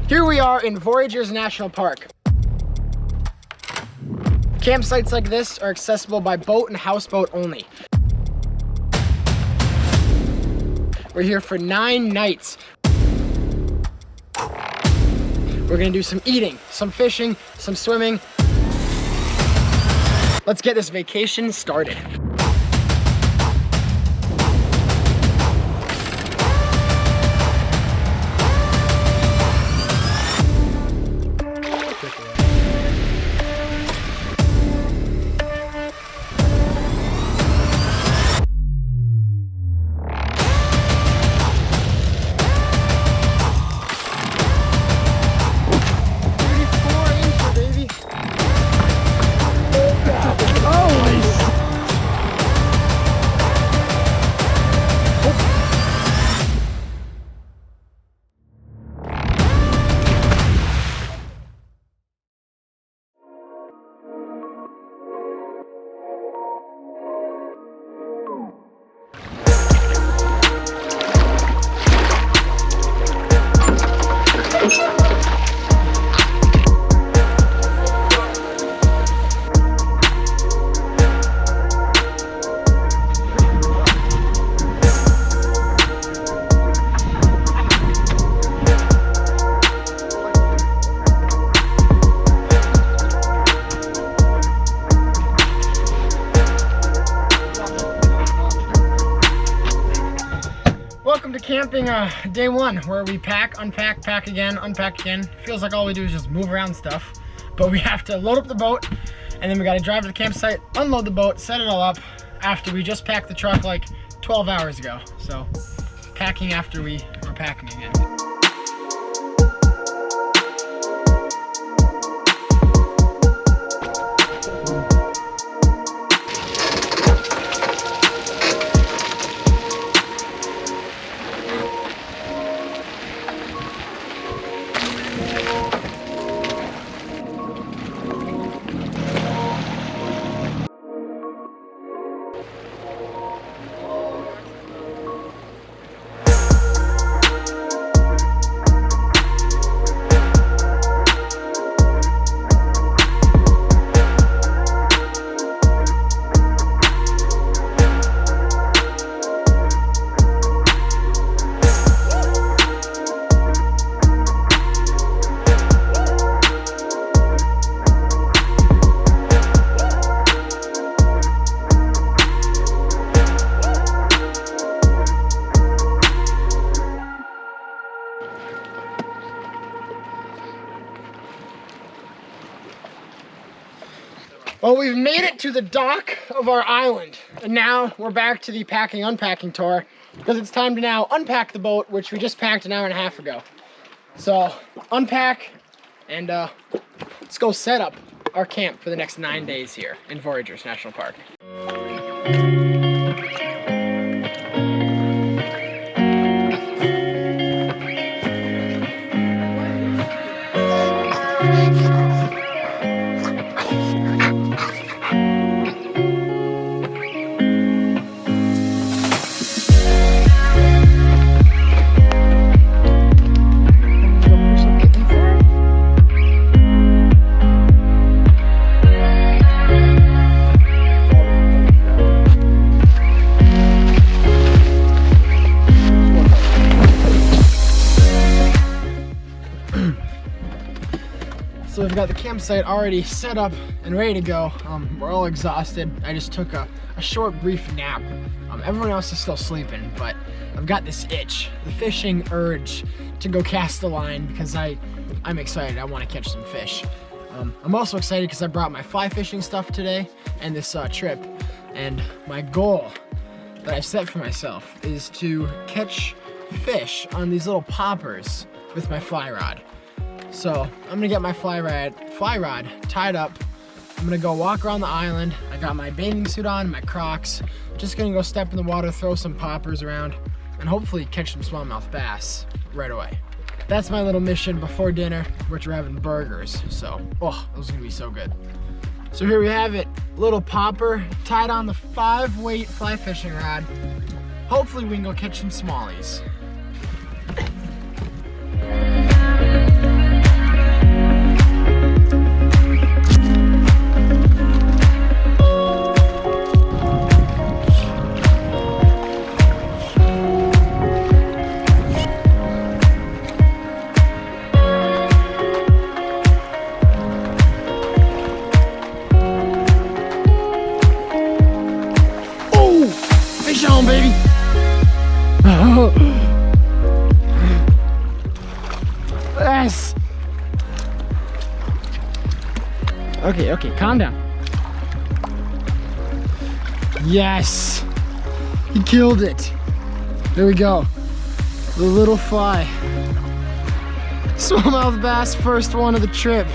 Here we are in Voyageurs National Park. Campsites like this are accessible by boat and houseboat only. We're here for 9 nights. We're gonna do some eating, some fishing, some swimming. Let's get this vacation started. Welcome to camping day 1, where we pack, unpack, pack again, unpack again. Feels like all we do is just move around stuff, but we have to load up the boat, and then we got to drive to the campsite, unload the boat, set it all up after we just packed the truck like 12 hours ago. So packing after we are packing again. Well, we've made it to the dock of our island, and now we're back to the packing unpacking tour because it's time to now unpack the boat, which we just packed an hour and a half ago. So unpack and let's go set up our camp for the next 9 days here in Voyageurs National Park. So we've got the campsite already set up and ready to go. We're all exhausted. I just took a short, brief nap. Everyone else is still sleeping, but I've got this itch, the fishing urge to go cast a line because I'm excited. I want to catch some fish. I'm also excited because I brought my fly fishing stuff today and this trip. And my goal that I've set for myself is to catch fish on these little poppers with my fly rod. So I'm gonna get my fly rod tied up. I'm gonna go walk around the island. I got my bathing suit on, my Crocs. Just gonna go step in the water, throw some poppers around, and hopefully catch some smallmouth bass right away. That's my little mission before dinner, which we're having burgers. So, oh, those are gonna be so good. So here we have it, little popper tied on the 5-weight fly fishing rod. Hopefully we can go catch some smallies. Yes. Okay, okay, calm down. Yes. He killed it. There we go. The little fly. Smallmouth bass, first one of the trip.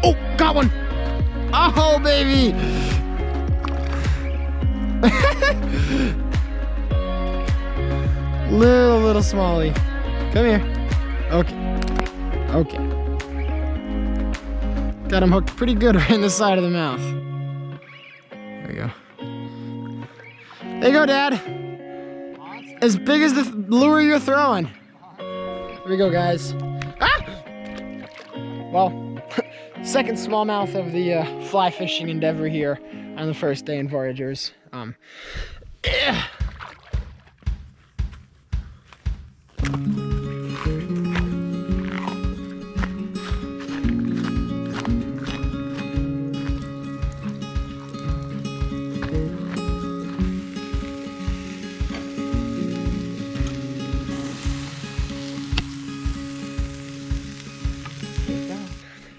Oh, got one. Oh, baby. little smallie. Come here. Okay. Okay. Got him hooked pretty good right in the side of the mouth. There we go. There you go, Dad. As big as the lure you're throwing. Here we go, guys. Ah! Well, second smallmouth of the fly fishing endeavor here on the first day in Voyageurs. Yeah.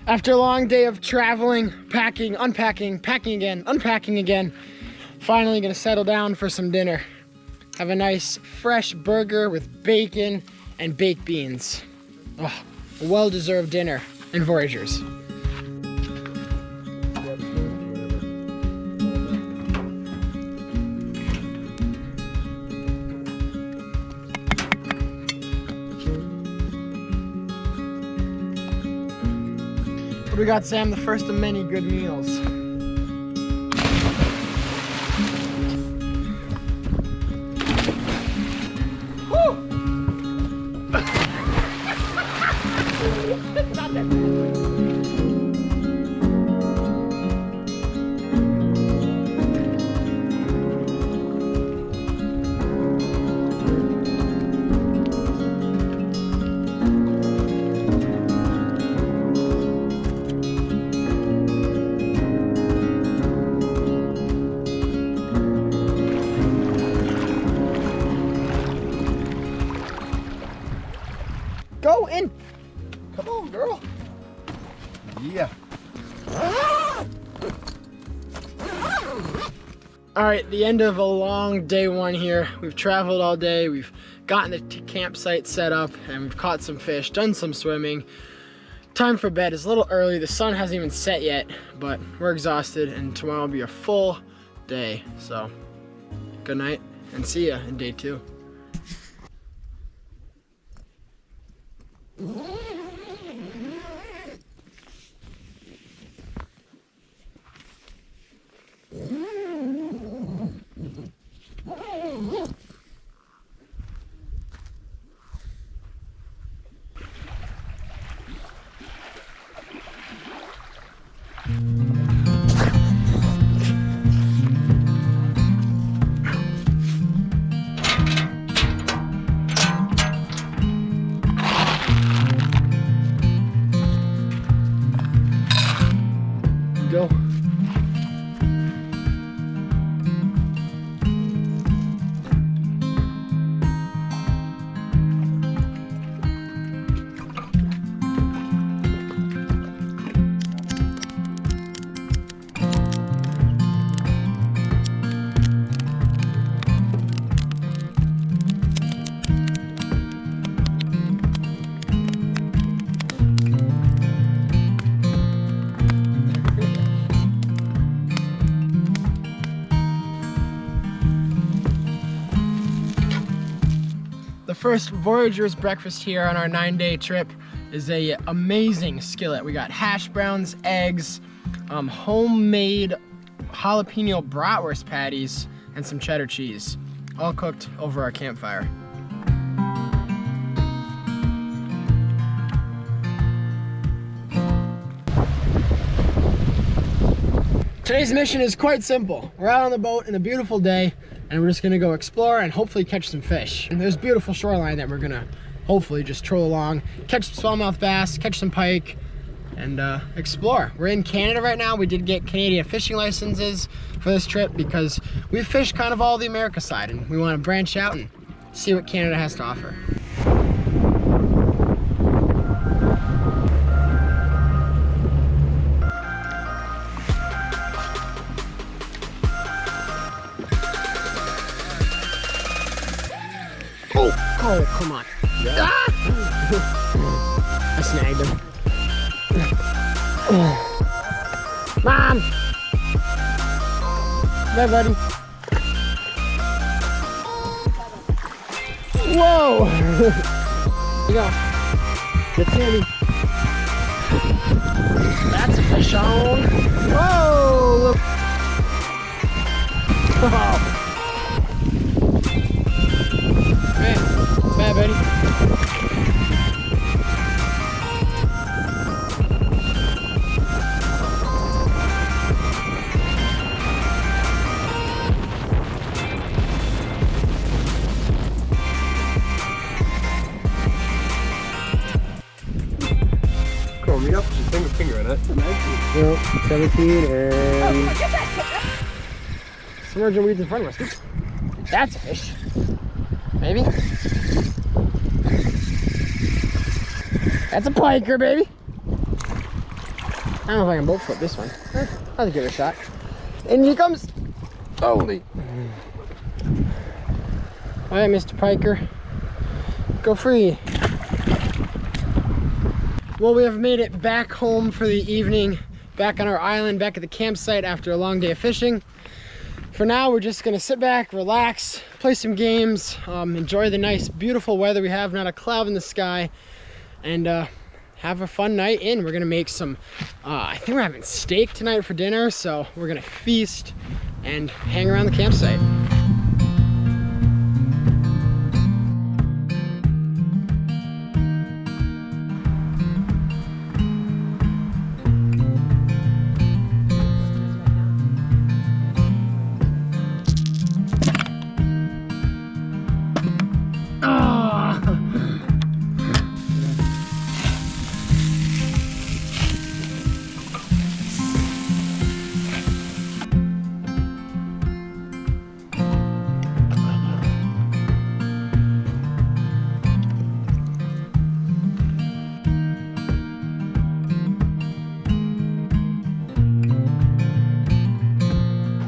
After a long day of traveling, packing, unpacking, packing again, unpacking again, finally gonna settle down for some dinner. Have a nice fresh burger with bacon and baked beans. Oh, a well-deserved dinner in Voyageurs. What do we got, Sam? The first of many good meals. Woo! Stop it. Go in. Come on, girl. Yeah. All right, the end of a long day one here. We've traveled all day. We've gotten the campsite set up and we've caught some fish, done some swimming. Time for bed. It's a little early. The sun hasn't even set yet, but we're exhausted and tomorrow will be a full day. So good night and see ya in day 2. Go. The first Voyageurs breakfast here on our 9-day trip is a amazing skillet. We got hash browns, eggs, homemade jalapeno bratwurst patties, and some cheddar cheese, all cooked over our campfire. Today's mission is quite simple. We're out on the boat in a beautiful day and we're just gonna go explore and hopefully catch some fish. And there's a beautiful shoreline that we're gonna hopefully just troll along, catch some smallmouth bass, catch some pike, and explore. We're in Canada right now. We did get Canadian fishing licenses for this trip because we've fished kind of all the America side and we want to branch out and see what Canada has to offer. Oh, come on. Yeah. Ah! I snagged him. Mom! Bye, buddy. Whoa! Here you go. Get Sammy. That's a fish on. Whoa! Look. Oh. Bye, buddy. Come on, meet up. Just finger in it. 17 and submerging weeds in front of us. That's a fish. Maybe. That's a piker, baby. I don't know if I can boat flip this one. I'll give it a shot. And he comes. Holy. All right, Mr. Piker. Go free. Well, we have made it back home for the evening. Back on our island, back at the campsite after a long day of fishing. For now, we're just gonna sit back, relax, play some games, enjoy the nice, beautiful weather we have, not a cloud in the sky, and have a fun night in. We're gonna make some, I think we're having steak tonight for dinner, so we're gonna feast and hang around the campsite.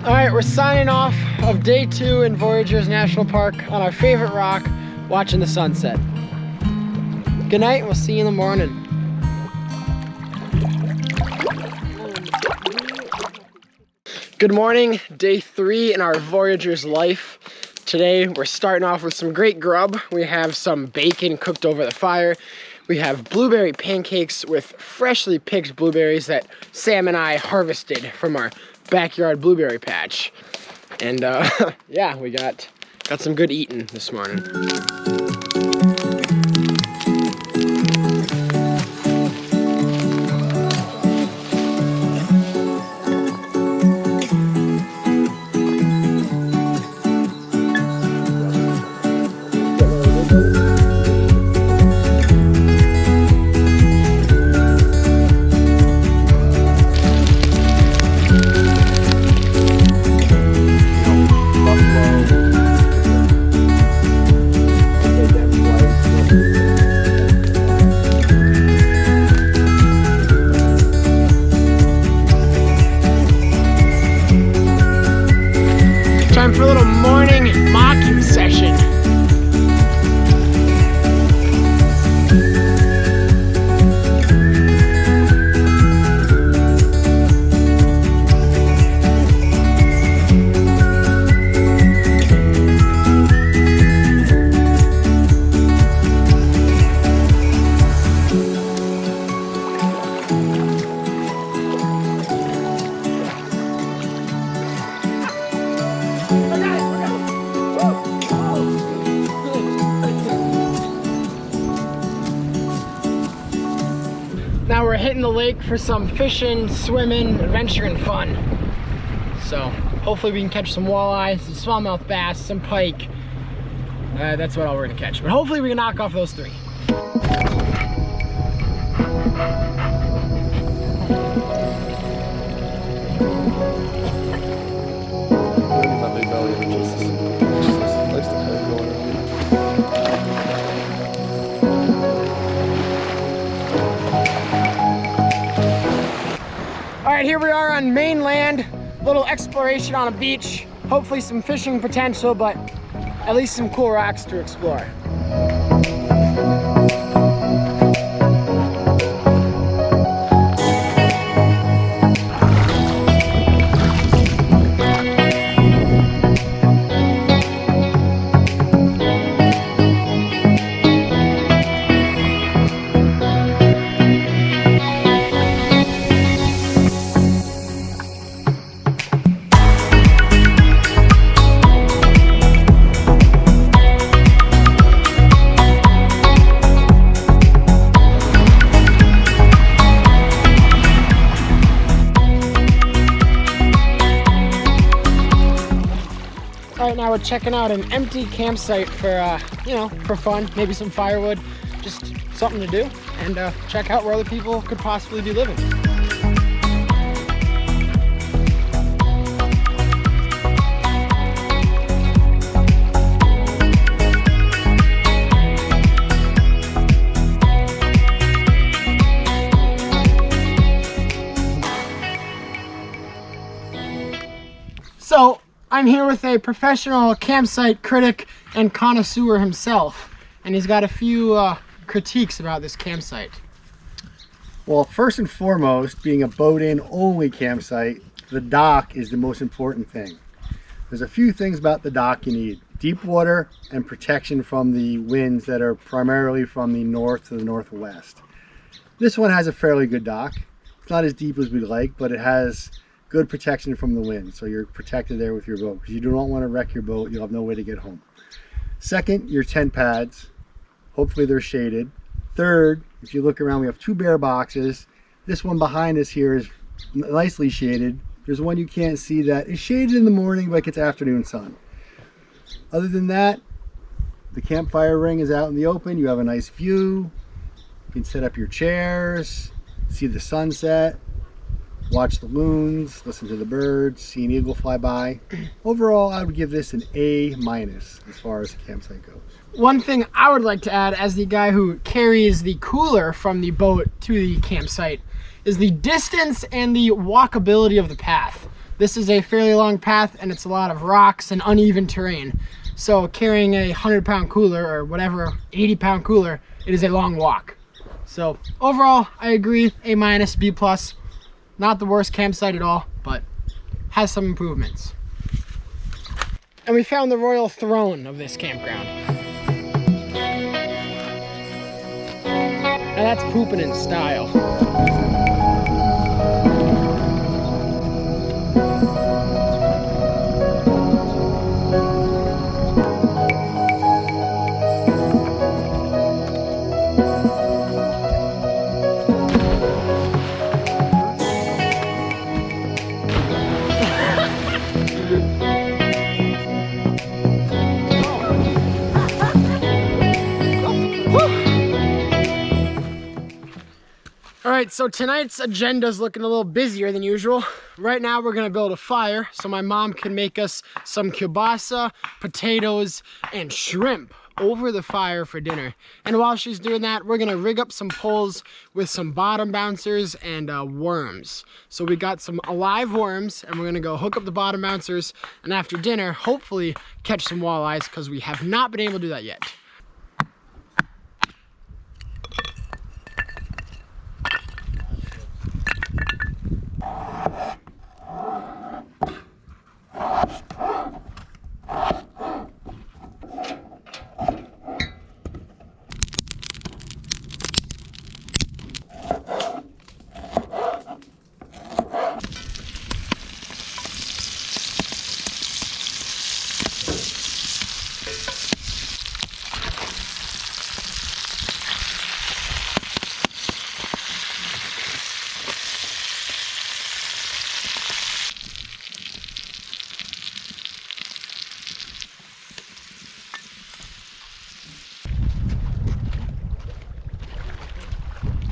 All right, we're signing off of day 2 in Voyageurs National Park on our favorite rock, watching the sunset. Good night, we'll see you in the morning. Good morning, day 3 in our Voyageurs life. Today, we're starting off with some great grub. We have some bacon cooked over the fire. We have blueberry pancakes with freshly picked blueberries that Sam and I harvested from our backyard blueberry patch. And yeah, we got some good eating this morning. Time for a little morning mocking session. Now we're hitting the lake for some fishing, swimming, adventure, and fun. So hopefully we can catch some walleye, some smallmouth bass, some pike. That's what all we're gonna catch. But hopefully we can knock off those 3. All right, here we are on mainland. Little exploration on a beach. Hopefully some fishing potential, but at least some cool rocks to explore. Right now we're checking out an empty campsite for, you know, for fun, maybe some firewood, just something to do, and check out where other people could possibly be living. So, I'm here with a professional campsite critic and connoisseur himself, and he's got a few critiques about this campsite. Well, first and foremost, being a boat-in only campsite, the dock is the most important thing. There's a few things about the dock you need. Deep water and protection from the winds that are primarily from the north to the northwest. This one has a fairly good dock. It's not as deep as we'd like, but it has good protection from the wind, so you're protected there with your boat, because you do not want to wreck your boat. You'll have no way to get home. Second, your tent pads. Hopefully they're shaded. Third, if you look around, we have 2 bear boxes. This one behind us here is nicely shaded. There's one you can't see that is shaded in the morning, but gets afternoon sun. Other than that, the campfire ring is out in the open. You have a nice view. You can set up your chairs, see the sunset, watch the loons, listen to the birds, see an eagle fly by. Overall, I would give this an A- as far as the campsite goes. One thing I would like to add, as the guy who carries the cooler from the boat to the campsite, is the distance and the walkability of the path. This is a fairly long path, and it's a lot of rocks and uneven terrain. So carrying a 100-pound cooler, or whatever, 80-pound cooler, it is a long walk. So overall, I agree, A-, B+. Not the worst campsite at all, but has some improvements. And we found the royal throne of this campground. Now that's pooping in style. Alright, so tonight's agenda is looking a little busier than usual. Right now we're gonna build a fire so my mom can make us some kielbasa, potatoes, and shrimp over the fire for dinner. And while she's doing that, we're gonna rig up some poles with some bottom bouncers and worms. So we got some alive worms, and we're gonna go hook up the bottom bouncers, and after dinner, hopefully catch some walleyes, because we have not been able to do that yet.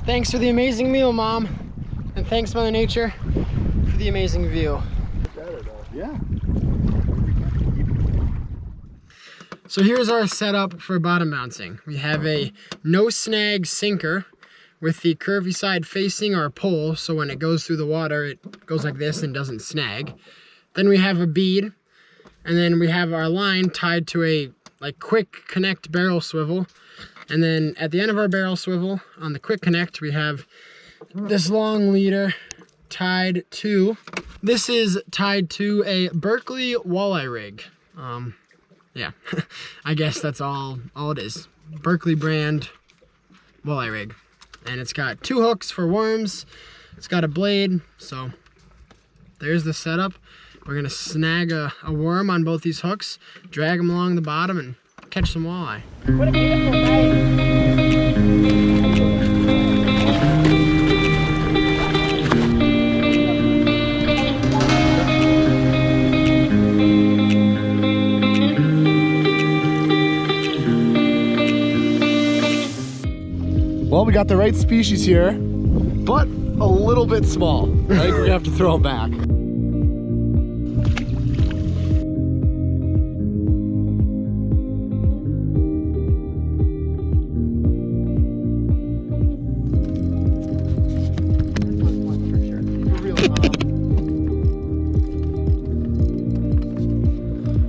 Thanks for the amazing meal, Mom. And thanks, Mother Nature, for the amazing view. Yeah. So here's our setup for bottom bouncing. We have a no snag sinker with the curvy side facing our pole, so when it goes through the water, it goes like this and doesn't snag. Then we have a bead, and then we have our line tied to a quick connect barrel swivel. And then at the end of our barrel swivel, on the quick connect, we have this long leader tied to, this is tied to a Berkeley walleye rig. Yeah, I guess that's all it is. Berkeley brand walleye rig. And it's got 2 hooks for worms. It's got a blade, so there's the setup. We're gonna snag a worm on both these hooks, drag them along the bottom, and catch some walleye. What a beautiful night. Well, we got the right species here, but a little bit small. I think we're gonna have to throw them back.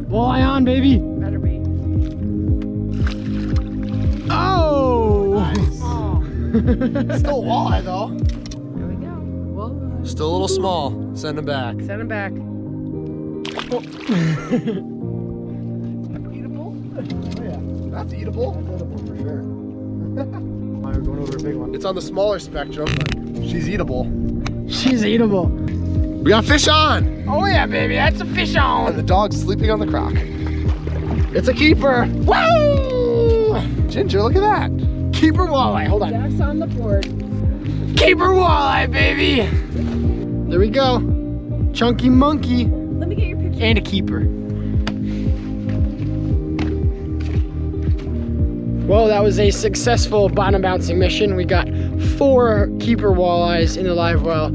Walleye on, baby. Better be. Oh! Nice. Still a walleye though. Here we go. Walleye. Still a little small. Send them back. Send him back. Eatable? Oh yeah, that's eatable. That's edible for sure. We're going over a big one. It's on the smaller spectrum, but she's eatable. She's eatable. We got fish on! Oh yeah, baby, that's a fish And on. the dog's sleeping on the crock. It's a keeper! Woo! Ginger, look at that. Keeper walleye, hold on. Jack's on the board. Keeper walleye, baby. There we go. Chunky monkey Let me get your picture. and a keeper. Well, that was a successful bottom bouncing mission. We got 4 keeper walleyes in the live well.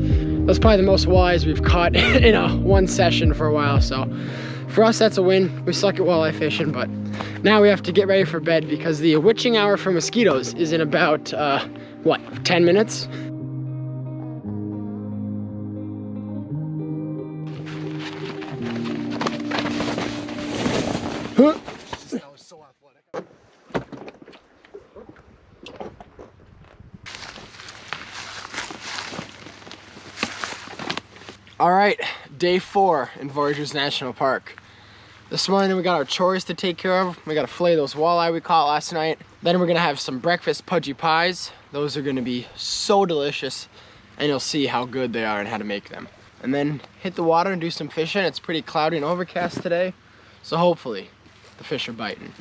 That's probably the most walleyes we've caught in one session for a while. So for us, that's a win. We suck at walleye fishing, but now we have to get ready for bed because the witching hour for mosquitoes is in about, 10 minutes? Huh. That was so athletic. All right, day 4 in Voyageurs National Park. This morning we got our chores to take care of. We got to fillet those walleye we caught last night. Then we're gonna have some breakfast pudgy pies. Those are gonna be so delicious, and you'll see how good they are and how to make them. And then hit the water and do some fishing. It's pretty cloudy and overcast today, so hopefully the fish are biting.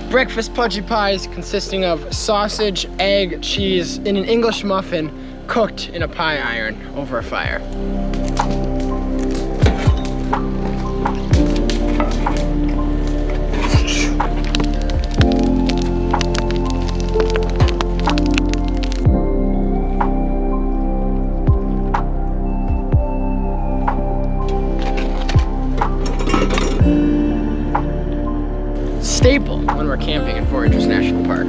Breakfast pudgy pies consisting of sausage, egg, cheese in an English muffin cooked in a pie iron over a fire. Staple when we're camping in Voyageurs National Park.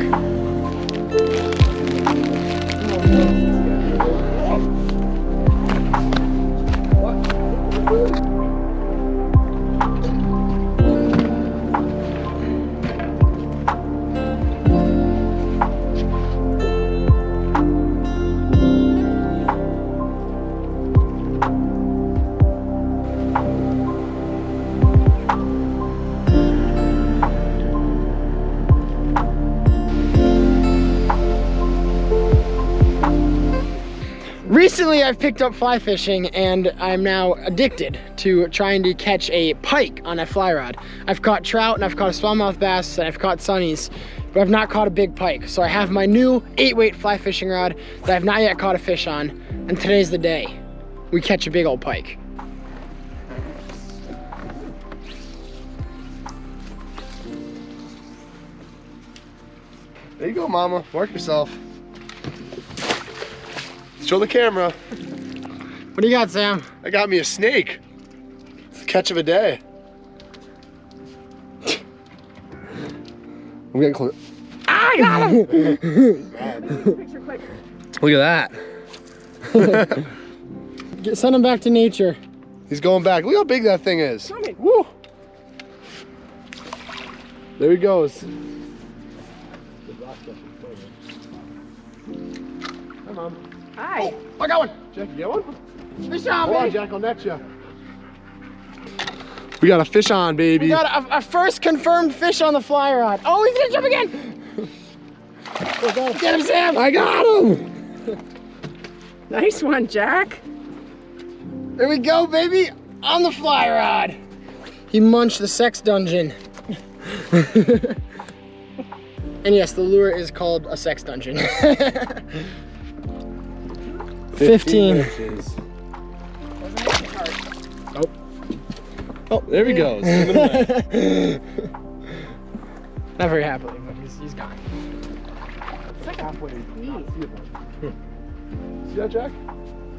recently I've picked up fly fishing and I'm now addicted to trying to catch a pike on a fly rod. I've caught trout and I've caught a smallmouth bass and I've caught sunnies, but I've not caught a big pike. So I have my new 8-weight fly fishing rod that I've not yet caught a fish on, and today's the day we catch a big old pike. There you go, mama. Work yourself. Show the camera. What do you got, Sam? I got me a snake. It's the catch of a day. I'm getting close. Ah, I got him! Look at that. Send him back to nature. He's going back. Look how big that thing is. Woo! There he goes. Hi, Mom. Hi. Oh, I got one. Jack, you get one? Fish on, Hold on, baby. Jack, I'll net you. We got a fish on, baby. We got a first confirmed fish on the fly rod. Oh, he's gonna jump again. Get him, Sam. I got him. Nice one, Jack. There we go, baby. On the fly rod. He munched the sex dungeon. And yes, the lure is called a sex dungeon. 15. inches. Oh. Oh, there he goes. Not very happily, but he's gone. It's like halfway. See that, Jack?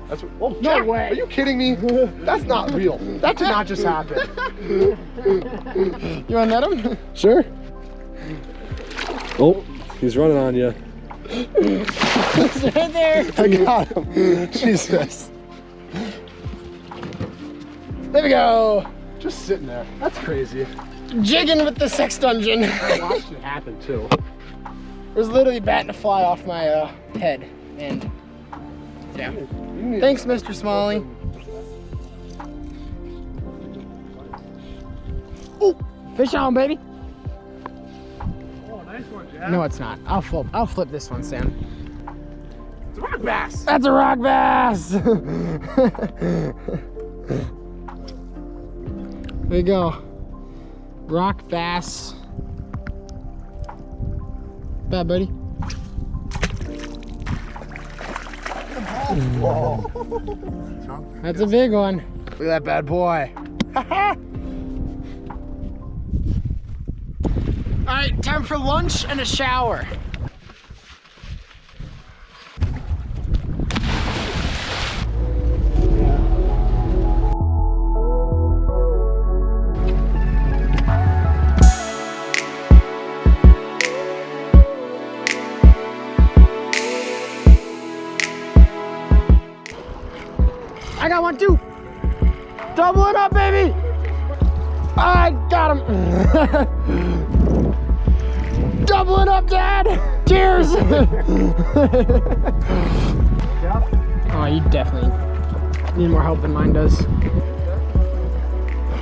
That's what. Oh, No Jack, way. Are you kidding me? That's not real. That did not just happen. You wanna net him? Sure. Oh, he's running on you. He's right there. I got him. Jesus. There we go. Just sitting there. That's crazy. Jigging with the sex dungeon. I watched it happen too. It was literally batting a fly off my head. And yeah. Thanks, Mr. Smalley. Oh, fish on, baby. Oh, nice one, Jack. No, it's not. I'll flip this one, Sam. It's a rock bass. That's a rock bass. There you go. Rock bass. Bad, buddy. That's a big one. Look at that bad boy. All right, time for lunch and a shower. I got one too. Double it up, baby. I got him. Double it up, Dad. Cheers. Oh, you definitely need more help than mine does.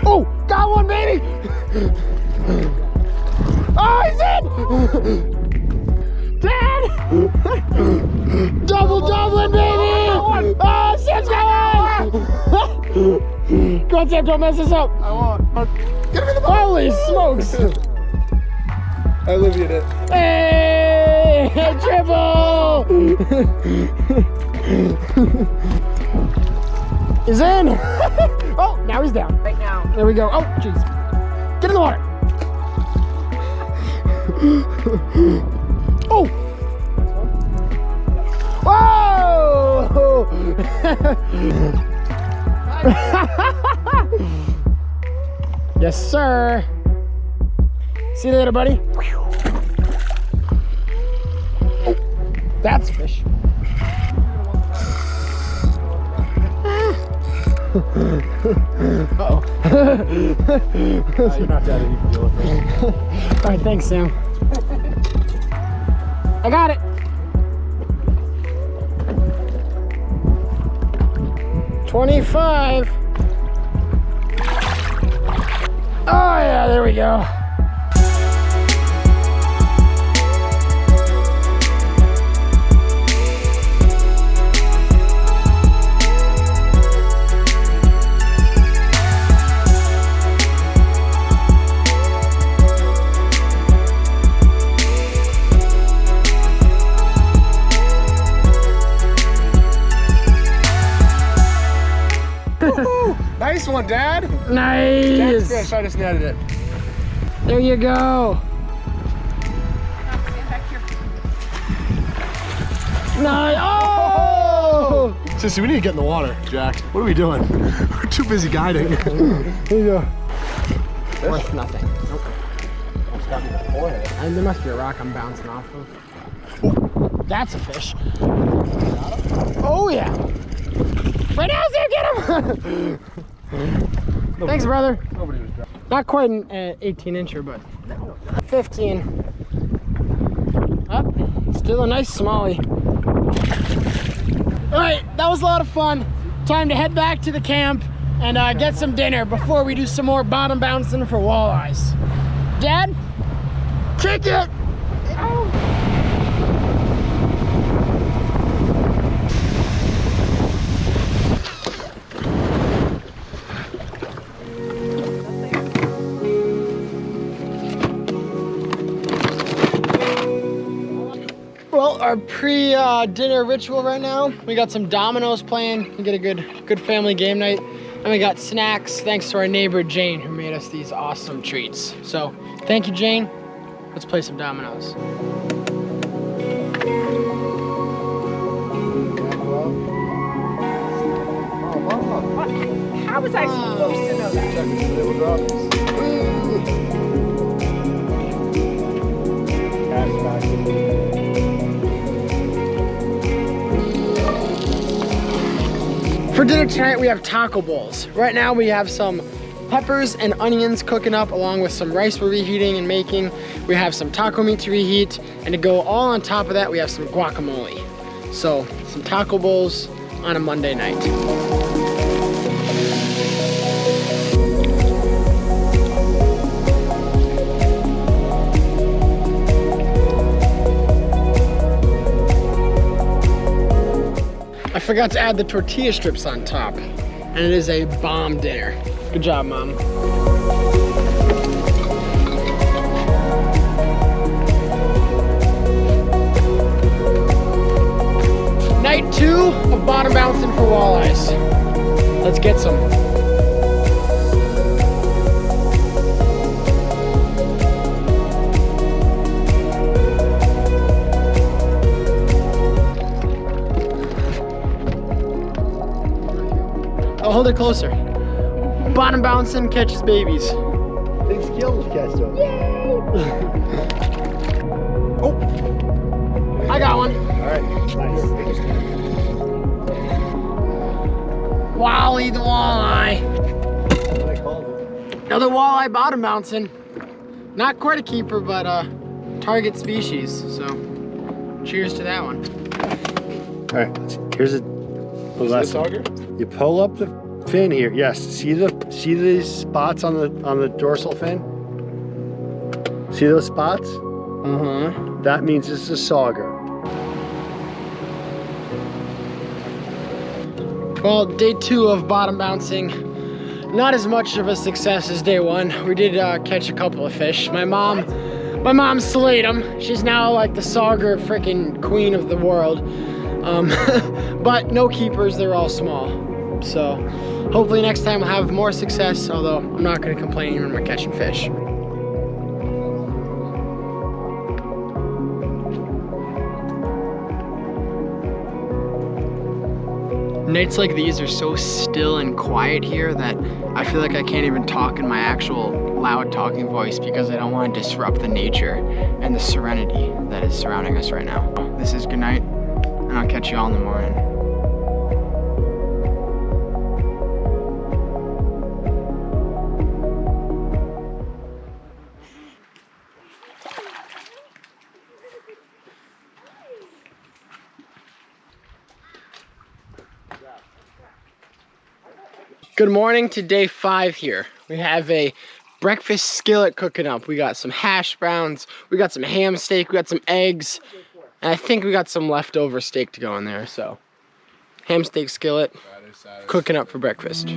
Oh, got one, baby. Oh, he's in. Dad. Doubling, baby. Oh, Sam's got one. Go on, Sam, don't mess this up. I won't. Get him in the boat. Holy smokes. I Olivia'd it. Hey, triple. He's in. Oh, now he's down. Right now. There we go. Oh, jeez. Get in the water. Oh. Whoa. Yes, sir. See you later, buddy. Oh, that's a fish. Uh-oh. You're not dead, you can deal with it. All right, thanks, Sam. I got it. 25. Oh yeah, there we go. Dad? Dad's Nice. fish, I just netted it. There you go. Nice. Oh! Sissy, we need to get in the water, Jack. What are we doing? We're too busy guiding. There you go. Worth nothing. Nope. And there must be a rock I'm bouncing off of. That's a fish. Oh yeah. Right now, Sam, get him! Thanks, brother. Nobody was dropping. Not quite an 18-incher, but 15. Up. Still a nice smallie. All right, that was a lot of fun. Time to head back to the camp and get some dinner before we do some more bottom bouncing for walleyes. Dad, kick it! Well, our pre-dinner ritual right now, we got some dominoes playing. We get a good family game night. And we got snacks thanks to our neighbor Jane, who made us these awesome treats. So, thank you, Jane. Let's play some dominoes. How was I supposed to know that? For dinner tonight, we have taco bowls. Right now, we have some peppers and onions cooking up along with some rice we're reheating and making. We have some taco meat to reheat, and to go all on top of that, we have some guacamole. So, some taco bowls on a Monday night. I forgot to add the tortilla strips on top, and it is a bomb dinner. Good job, Mom. Night 2 of bottom bouncing for walleyes. Let's get some. Oh, hold it closer. Bottom bouncing catches babies. Big skill to catch those. Oh, I got one. All right, nice. Wally the walleye. That's what I called it. Another walleye bottom bouncing. Not quite a keeper, but target species. So, cheers to that one. All right, here's a lesson. You pull up the fin here. Yes, see these spots on the dorsal fin? See those spots? Uh-huh. That means it's a sauger. Well, day 2 of bottom bouncing, not as much of a success as day 1. We did catch a couple of fish. My mom slayed them. She's now like the sauger freaking queen of the world. But no keepers, they're all small. So hopefully next time we'll have more success, although I'm not gonna complain when we're catching fish. Nights like these are so still and quiet here that I feel like I can't even talk in my actual loud talking voice because I don't want to disrupt the nature and the serenity that is surrounding us right now. This is good night, and I'll catch you all in the morning. Good morning to day 5 here. We have a breakfast skillet cooking up. We got some hash browns, we got some ham steak, we got some eggs, and I think we got some leftover steak to go in there. So, ham steak skillet cooking up for breakfast.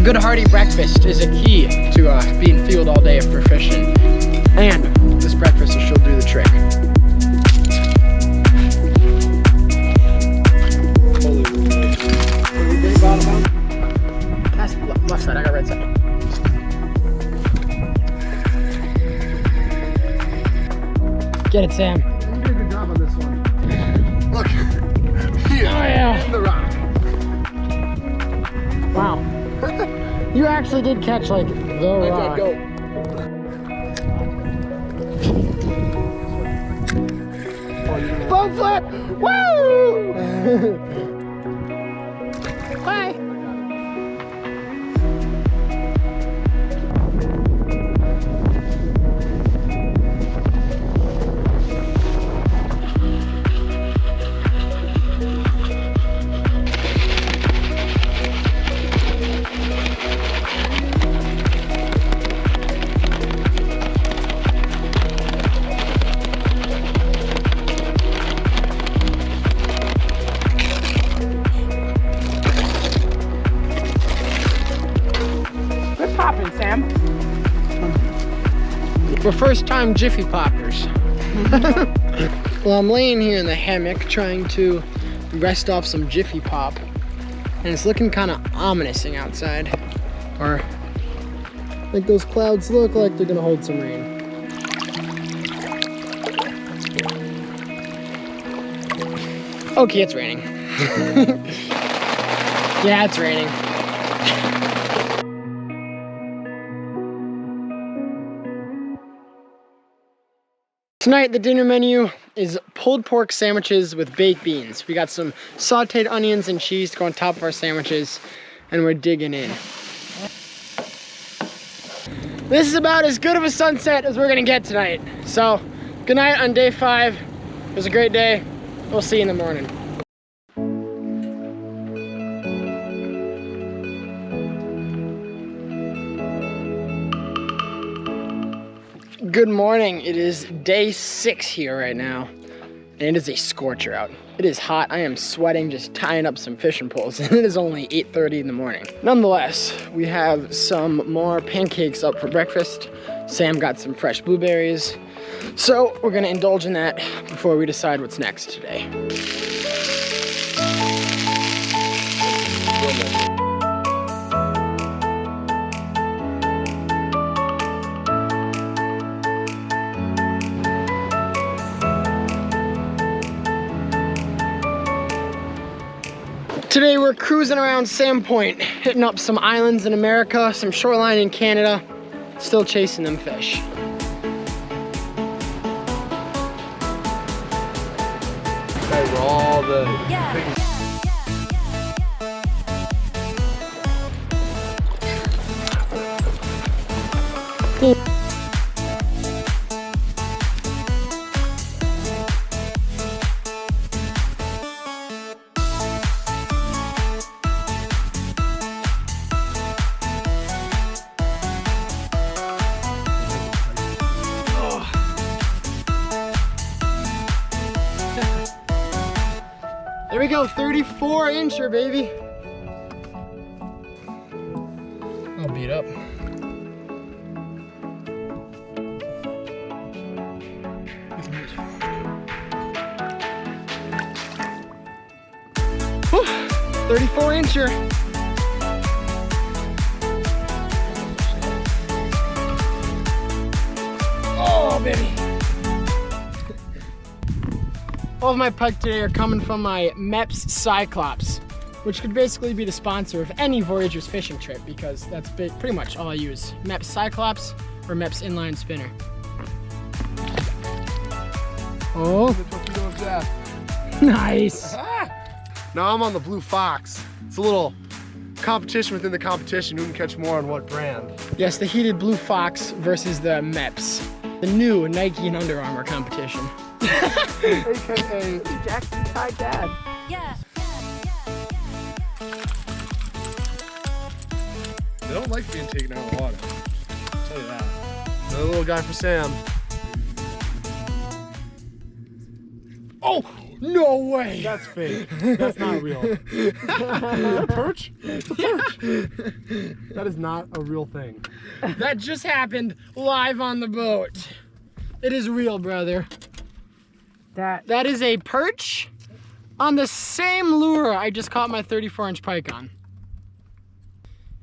good hearty breakfast is a key to being fueled all day for fishing. And this breakfast will sure do the trick. That's left side, I got right side. Get it, Sam. You did a good job on this one. Look, here, in the rock. Wow. You actually did catch like the rock. Go. Boat flip! Woo! Bye. Sam. We're first time Jiffy Poppers. Well, I'm laying here in the hammock trying to rest off some Jiffy Pop, and it's looking kind of ominous outside. Or like those clouds look like they're gonna hold some rain. Okay, it's raining. Yeah, it's raining. Tonight, the dinner menu is pulled pork sandwiches with baked beans. We got some sauteed onions and cheese to go on top of our sandwiches, and we're digging in. This is about as good of a sunset as we're gonna get tonight. So, good night on day 5. It was a great day. We'll see you in the morning. Good morning. It is day 6 here right now, and it is a scorcher out. It is hot. I am sweating just tying up some fishing poles, and it is only 8:30 in the morning. Nonetheless, we have some more pancakes up for breakfast. Sam got some fresh blueberries, so we're gonna indulge in that before we decide what's next today. Today we're cruising around Sandpoint, hitting up some islands in America, some shoreline in Canada, still chasing them fish. Guys are all the There we go, 34 incher, baby. I'll beat up. Whew, 34 incher. Oh, baby. All of my pike today are coming from my MEPS Cyclops, which could basically be the sponsor of any Voyageurs fishing trip, because that's pretty much all I use. MEPS Cyclops or MEPS inline spinner. Oh, the torpedo of death. Nice. Now I'm on the Blue Fox. It's a little competition within the competition. Who can catch more on what brand? Yes, the heated Blue Fox versus the MEPS, the new Nike and Under Armour competition. AKA Jackson's Hyde dad. Yeah. They don't like being taken out of the water. I'll tell you that. Another little guy for Sam. Oh! No way. That's fake. That's not real. A perch? It's a perch. That is not a real thing. That just happened live on the boat. It is real, brother. That is a perch on the same lure I just caught my 34-inch pike on.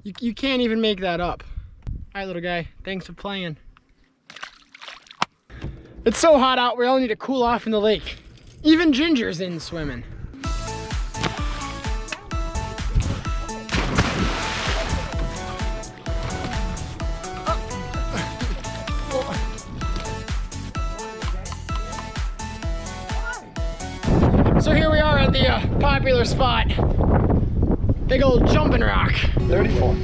You can't even make that up. All right, little guy, thanks for playing. It's so hot out, we all need to cool off in the lake. Even Ginger's in swimming. So here we are at the popular spot. Big old jumping rock. 34.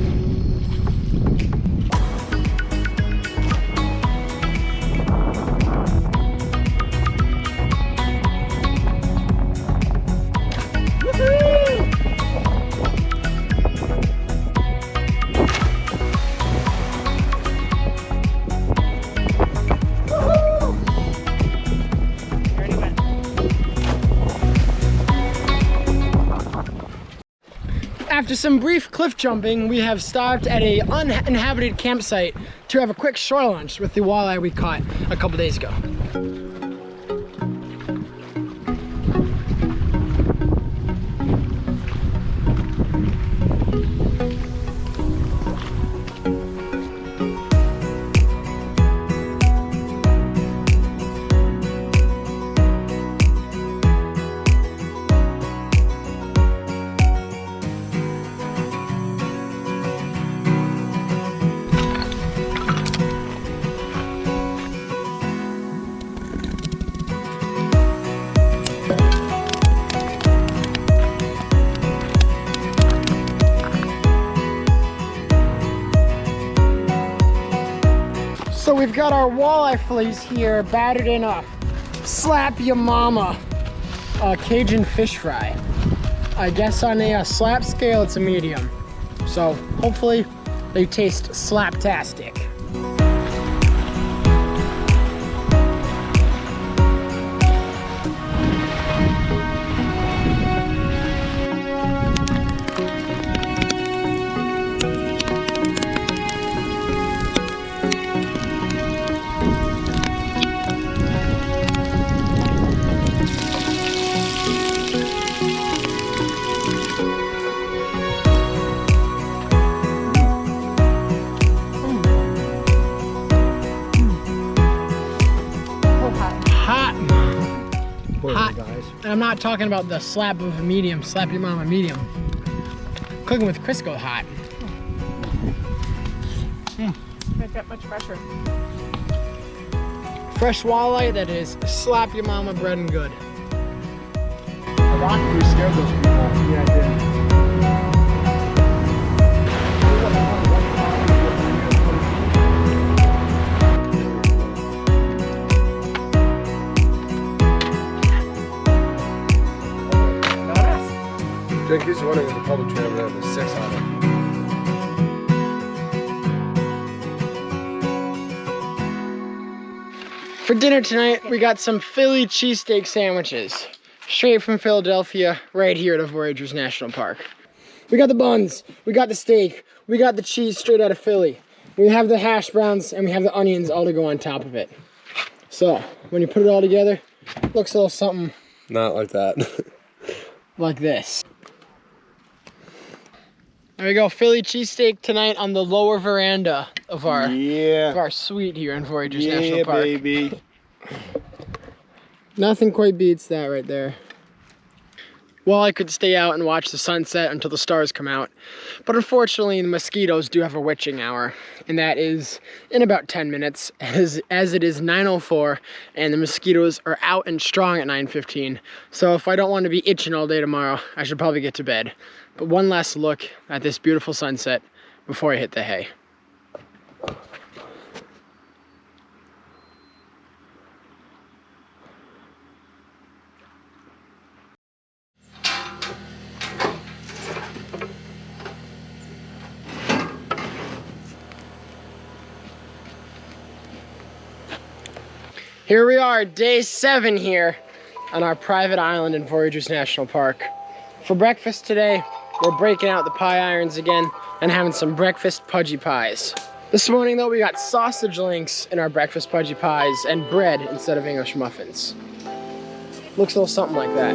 After some brief cliff jumping, we have stopped at a uninhabited campsite to have a quick shore lunch with the walleye we caught a couple days ago. So we've got our walleye fillets here, battered in a slap ya mama Cajun fish fry. I guess on a slap scale, it's a medium. So hopefully they taste slaptastic. And I'm not talking about the slap of a medium, slap your mama medium. Cooking with Crisco hot. Can't get much fresher. Fresh walleye that is slap your mama bread and good. Ironically scared those people. Yeah, I did. In case you're wondering, it was a public trail that has 6 on it. For dinner tonight, we got some Philly cheesesteak sandwiches. Straight from Philadelphia, right here at Voyageurs National Park. We got the buns, we got the steak, we got the cheese straight out of Philly. We have the hash browns and we have the onions all to go on top of it. So, when you put it all together, it looks a little something Not like that. like this. There we go, Philly cheesesteak tonight on the lower veranda of our suite here in Voyageurs National Park. Yeah, baby. Nothing quite beats that right there. Well, I could stay out and watch the sunset until the stars come out, but unfortunately the mosquitoes do have a witching hour, and that is in about 10 minutes, as it is 9:04, and the mosquitoes are out and strong at 9:15. So if I don't want to be itching all day tomorrow, I should probably get to bed. But one last look at this beautiful sunset before I hit the hay. Here we are, day 7 here. on our private island in Voyageurs National Park. For breakfast today, we're breaking out the pie irons again and having some breakfast pudgy pies. This morning though, we got sausage links in our breakfast pudgy pies and bread instead of English muffins. Looks a little something like that.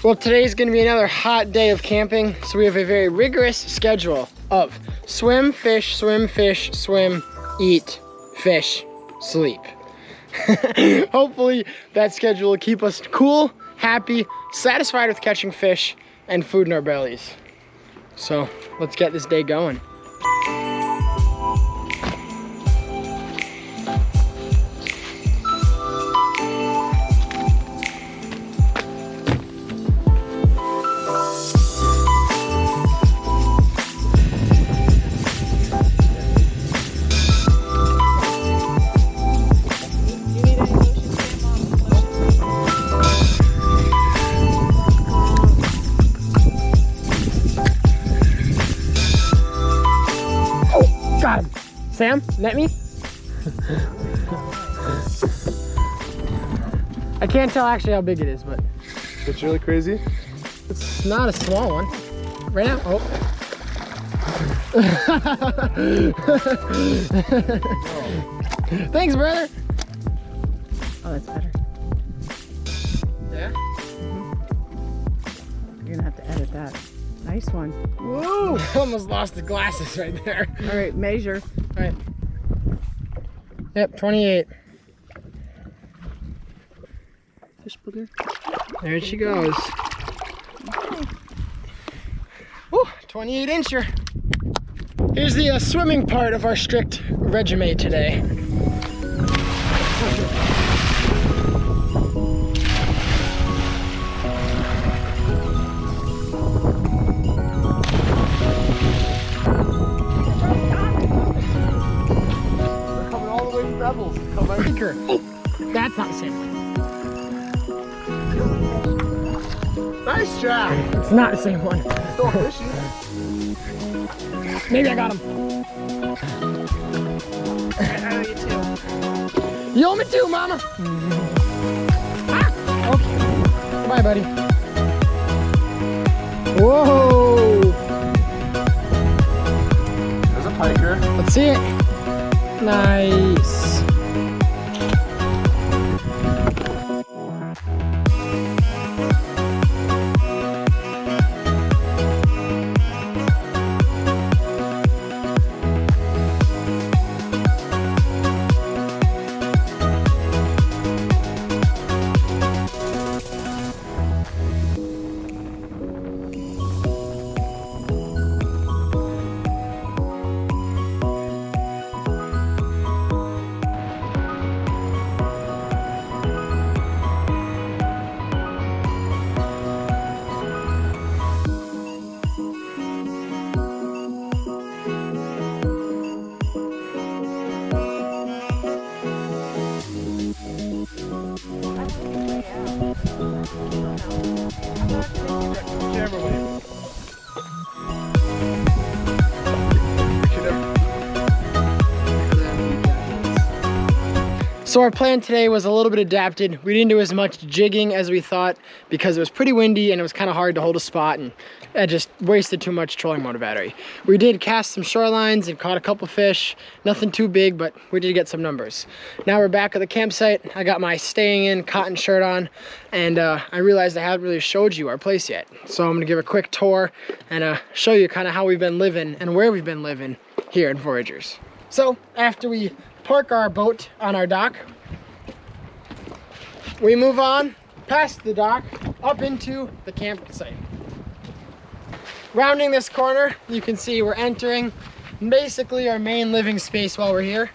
Well, today's gonna be another hot day of camping, so we have a very rigorous schedule of swim, fish, swim, eat, fish, sleep. Hopefully that schedule will keep us cool, happy, satisfied with catching fish and food in our bellies. So let's get this day going. Got him. Sam, net me? I can't tell actually how big it is, but It's really crazy. it's not a small one. Right now, oh. Thanks, brother. Oh, that's better. Yeah? You're gonna have to edit that. Nice one. Woo! Almost lost the glasses right there. All right, measure. All right. Yep, 28. Fish booger. There she goes. Woo, 28 incher. Here's the swimming part of our strict regimen today. Anchor. That's not the same one. Nice job. It's not the same one. Still fishy. Maybe I got him. I owe you two. You owe me too, mama. Ah, okay. Bye, buddy. Whoa. There's a piker. Let's see it. Nice. So our plan today was a little bit adapted. We didn't do as much jigging as we thought because it was pretty windy and it was kind of hard to hold a spot, and it just wasted too much trolling motor battery. We did cast some shorelines and caught a couple fish. Nothing too big, but we did get some numbers. Now we're back at the campsite. I got my staying in cotton shirt on, and I realized I haven't really showed you our place yet. So I'm gonna give a quick tour and show you kind of how we've been living and where we've been living here in Voyageurs. So after we park our boat on our dock, we move on past the dock up into the campsite. Rounding this corner, you can see we're entering basically our main living space while we're here.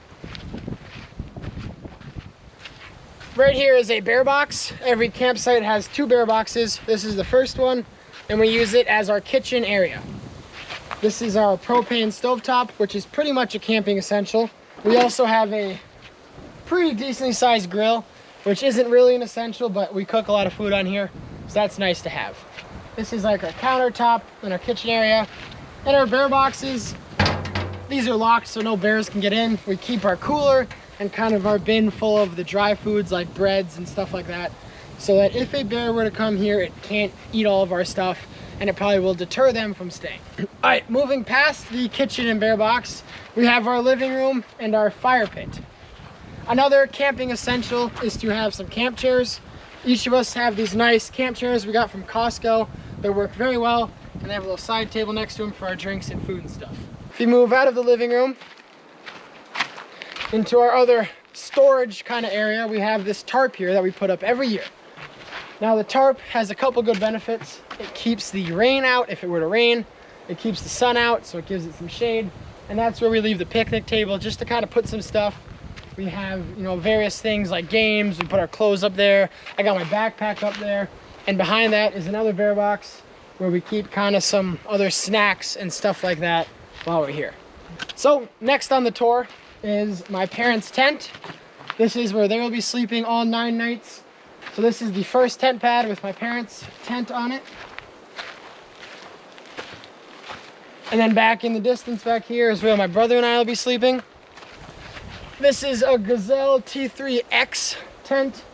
Right here is a bear box. Every campsite has 2 bear boxes. This is the first one, and we use it as our kitchen area. This is our propane stovetop, which is pretty much a camping essential. We also have a pretty decently sized grill, which isn't really an essential, but we cook a lot of food on here, so that's nice to have. This is like our countertop in our kitchen area. And our bear boxes, these are locked so no bears can get in. We keep our cooler and kind of our bin full of the dry foods like breads and stuff like that, so that if a bear were to come here, it can't eat all of our stuff, and it probably will deter them from staying. All right, moving past the kitchen and bear box, we have our living room and our fire pit. Another camping essential is to have some camp chairs. Each of us have these nice camp chairs we got from Costco. They work very well, and they have a little side table next to them for our drinks and food and stuff. If you move out of the living room into our other storage kind of area, we have this tarp here that we put up every year. Now the tarp has a couple good benefits. It keeps the rain out if it were to rain. It keeps the sun out, so it gives it some shade. And that's where we leave the picnic table, just to kind of put some stuff. We have, you know, various things like games. We put our clothes up there. I got my backpack up there. And behind that is another bear box where we keep kind of some other snacks and stuff like that while we're here. So next on the tour is my parents' tent. This is where they will be sleeping all 9 nights. So this is the first tent pad with my parents' tent on it. And then back in the distance back here is where my brother and I will be sleeping. This is a Gazelle T3X tent.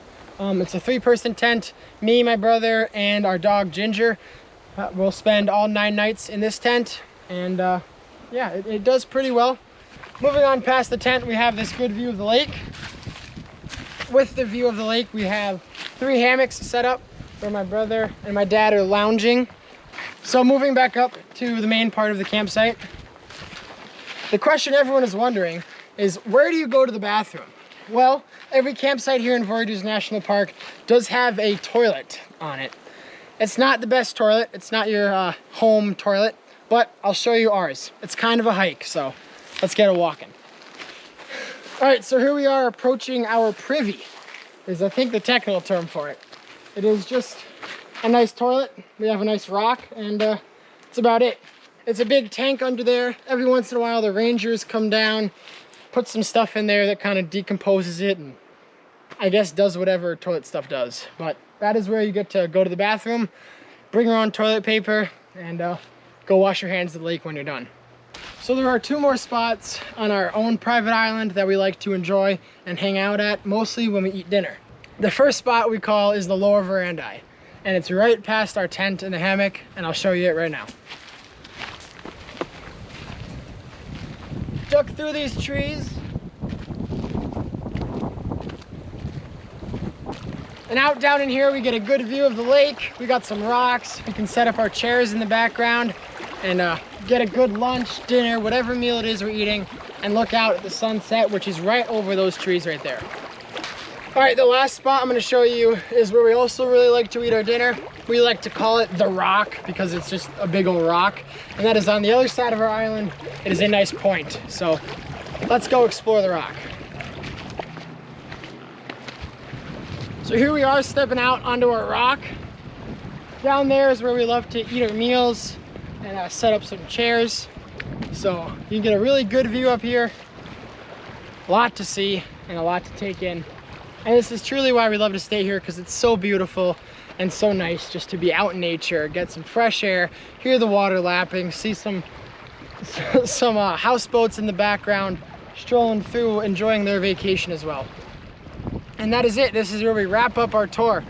It's a 3-person tent. Me, my brother, and our dog Ginger will spend all 9 nights in this tent. And yeah, it does pretty well. Moving on past the tent, we have this good view of the lake. With the view of the lake, we have 3 hammocks set up where my brother and my dad are lounging. So moving back up to the main part of the campsite, the question everyone is wondering is, where do you go to the bathroom? Well, every campsite here in Voyageurs National Park does have a toilet on it. It's not the best toilet. It's not your home toilet, but I'll show you ours. It's kind of a hike, so let's get it walking. All right, so here we are approaching our privy, is I think the technical term for it. It is just a nice toilet. We have a nice rock, and that's about it. It's a big tank under there. Every once in a while, the rangers come down, put some stuff in there that kind of decomposes it, and I guess does whatever toilet stuff does. But that is where you get to go to the bathroom, bring your own toilet paper, and go wash your hands at the lake when you're done. So there are 2 more spots on our own private island that we like to enjoy and hang out at, mostly when we eat dinner. The first spot we call is the lower veranda, and it's right past our tent and the hammock, and I'll show you it right now. Duck through these trees, and out down in here we get a good view of the lake. We got some rocks. We can set up our chairs in the background and get a good lunch, dinner, whatever meal it is we're eating, and look out at the sunset, which is right over those trees right there. All right, the last spot I'm gonna show you is where we also really like to eat our dinner. We like to call it the rock because it's just a big old rock, and that is on the other side of our island. It is a nice point, so let's go explore the rock. So here we are stepping out onto our rock. Down there is where we love to eat our meals and set up some chairs. So you can get a really good view up here. A lot to see and a lot to take in. And this is truly why we love to stay here, because it's so beautiful and so nice just to be out in nature, get some fresh air, hear the water lapping, see some houseboats in the background strolling through, enjoying their vacation as well. And that is it. This is where we wrap up our tour.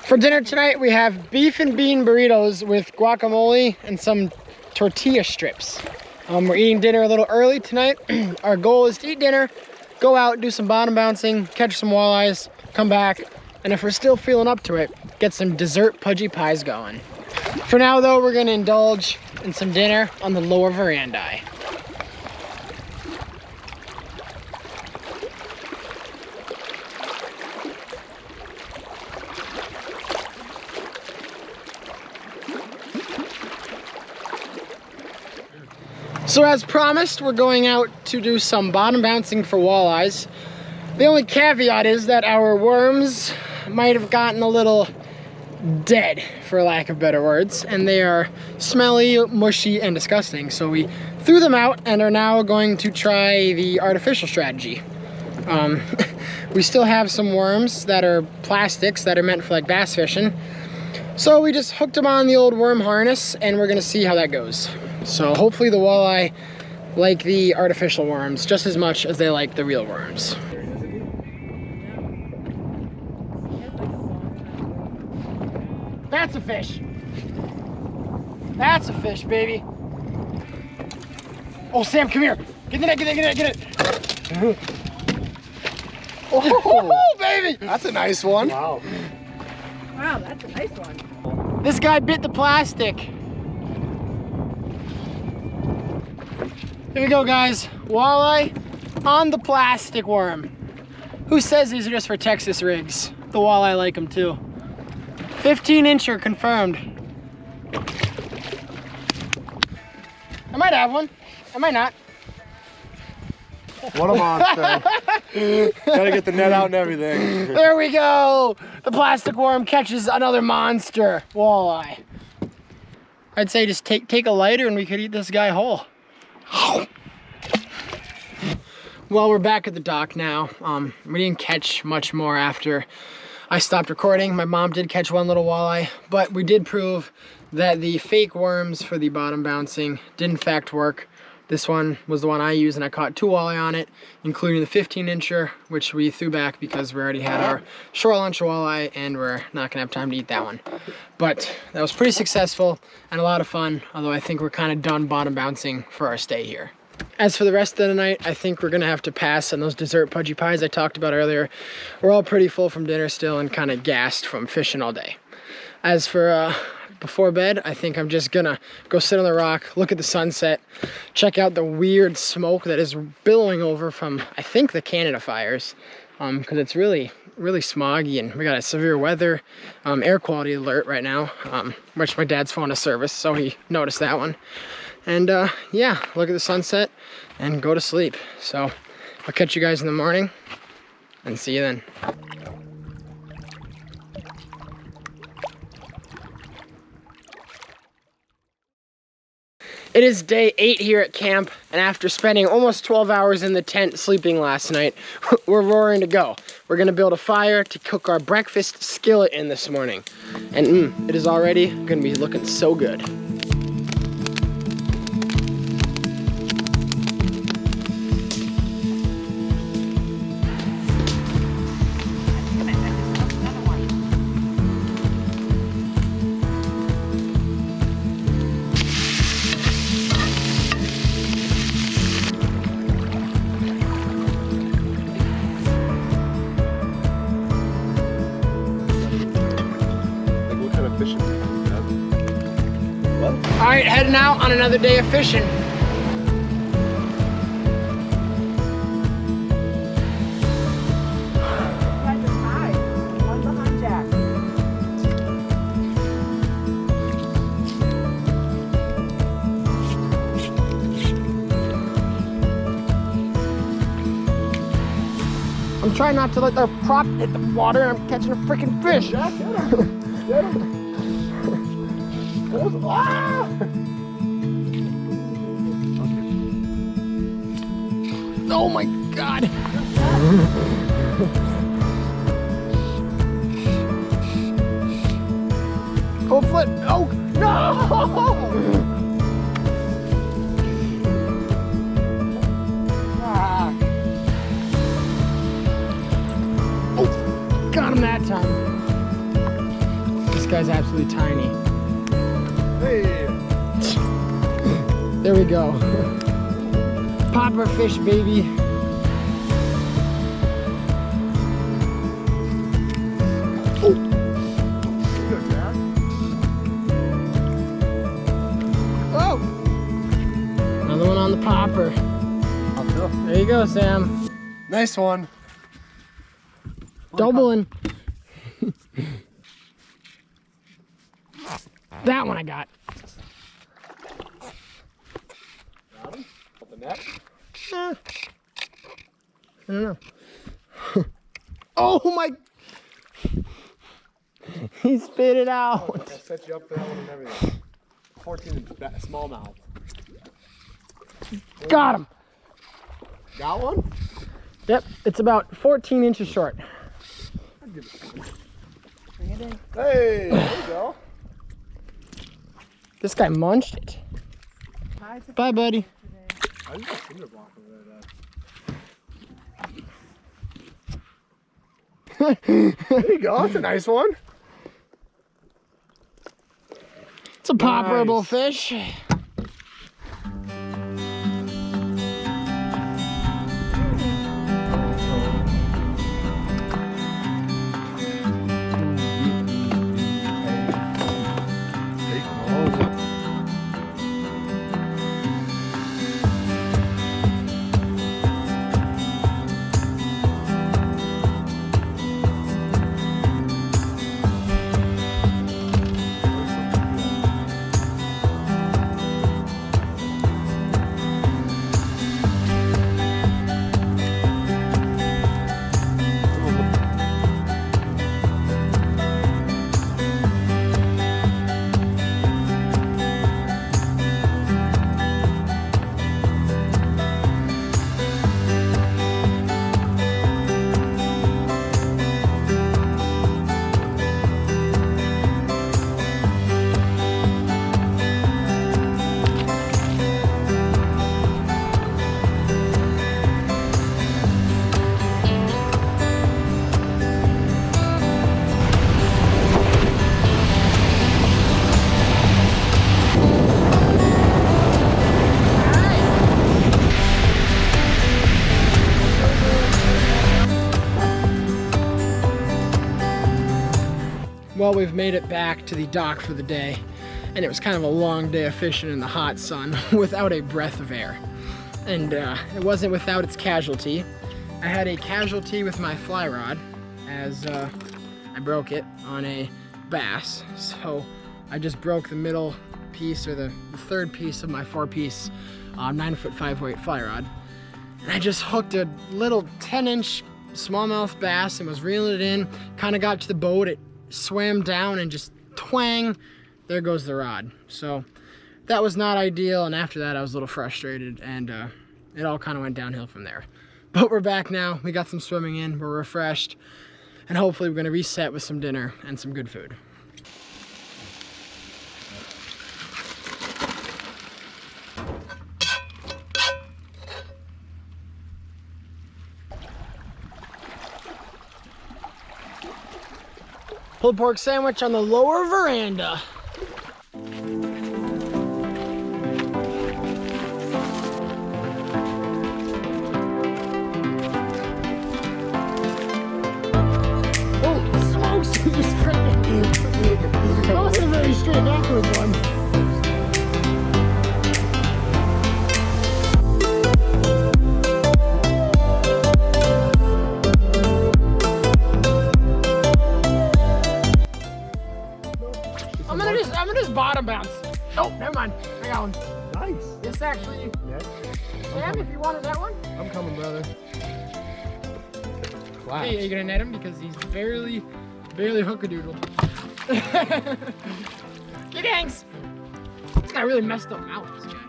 For dinner tonight, we have beef and bean burritos with guacamole and some tortilla strips. We're eating dinner a little early tonight. Our goal is to eat dinner, go out, do some bottom bouncing, catch some walleyes, come back, and if we're still feeling up to it, get some dessert pudgy pies going. For now though, we're gonna indulge in some dinner on the lower veranda. So as promised, we're going out to do some bottom bouncing for walleyes. The only caveat is that our worms might have gotten a little dead, for lack of better words, and they are smelly, mushy, and disgusting. So we threw them out and are now going to try the artificial strategy. We still have some worms that are plastics that are meant for like bass fishing. So we just hooked them on the old worm harness and we're gonna see how that goes. So hopefully the walleye like the artificial worms just as much as they like the real worms. That's a fish. That's a fish, baby. Oh, Sam, come here. Get in the net, get in, get it. Oh, baby. That's a nice one. Wow. Wow, that's a nice one. This guy bit the plastic. Here we go, guys. Walleye on the plastic worm. Who says these are just for Texas rigs? The walleye like them too. 15-incher confirmed. I might have one. I might not. What a monster. Gotta get the net out and everything. There we go. The plastic worm catches another monster walleye. I'd say just take a lighter and we could eat this guy whole. Well, we're back at the dock now. We didn't catch much more after I stopped recording. My mom did catch one little walleye, but we did prove that the fake worms for the bottom bouncing did in fact work. This one was the one I used and I caught 2 walleye on it, including the 15-incher, which we threw back because we already had our shore lunch walleye and we're not gonna have time to eat that one. But that was pretty successful and a lot of fun, although I think we're kind of done bottom bouncing for our stay here. As for the rest of the night, I think we're gonna have to pass on those dessert pudgy pies I talked about earlier. We're all pretty full from dinner still and kind of gassed from fishing all day. As for before bed, I think I'm just gonna go sit on the rock, look at the sunset, check out the weird smoke that is billowing over from, I think, the Canada fires, because it's really smoggy and we got a severe weather air quality alert right now, which my dad's phone has service, so he noticed that one. And yeah, look at the sunset and go to sleep. So I'll catch you guys in the morning and see you then. It is day 8 here at camp, and after spending almost 12 hours in the tent sleeping last night, we're roaring to go. We're gonna build a fire to cook our breakfast skillet in this morning. And it is already gonna be looking so good. All right, heading out on another day of fishing. Guys are Hyde. One behind Jack. I'm trying not to let the prop hit the water and I'm catching a freaking fish. Jack, get him. Get him. Ah! Oh my God. Go flip. Oh, no! Ah. Oh, got him that time. This guy's absolutely tiny. Hey. There we go. Popper fish, baby. Oh. Good, Jack. Oh. Another one on the popper. There you go, Sam. Nice one. Doubling. That one I got. Got him? net? I don't know. Oh my! He spit it out. I set you up for that one and everything. 14 inch smallmouth. Got him. Got one? Yep, it's about 14 inches short. I'd give it one. Hey, there you go. This guy munched it. Bye, buddy. I just got a cinder block over there, Dad. There you go. That's a nice one. It's a popperable fish. Well, we've made it back to the dock for the day, and it was kind of a long day of fishing in the hot sun without a breath of air. And it wasn't without its casualty. I had a casualty with my fly rod as I broke it on a bass. So I just broke the middle piece, or the third piece of my 4-piece 9-foot 5-weight fly rod. And I just hooked a little 10-inch smallmouth bass and was reeling it in, kind of got to the boat, it swam down and just twang, there goes the rod. So that was not ideal, and after that I was a little frustrated, and it all kind of went downhill from there. But we're back now, we got some swimming in, we're refreshed, and hopefully we're gonna reset with some dinner and some good food. Pulled pork sandwich on the lower veranda. Oh, smokes! Just straight. That wasn't a very straight backwards one. I'm gonna just bottom bounce. Oh, never mind. I got one. Nice. This actually. Yeah. Sam, if you wanted that one. I'm coming, brother. Class. Hey, are you gonna net him because he's barely hook-a-doodle. Get hangs. This guy really messed up mouth. This guy.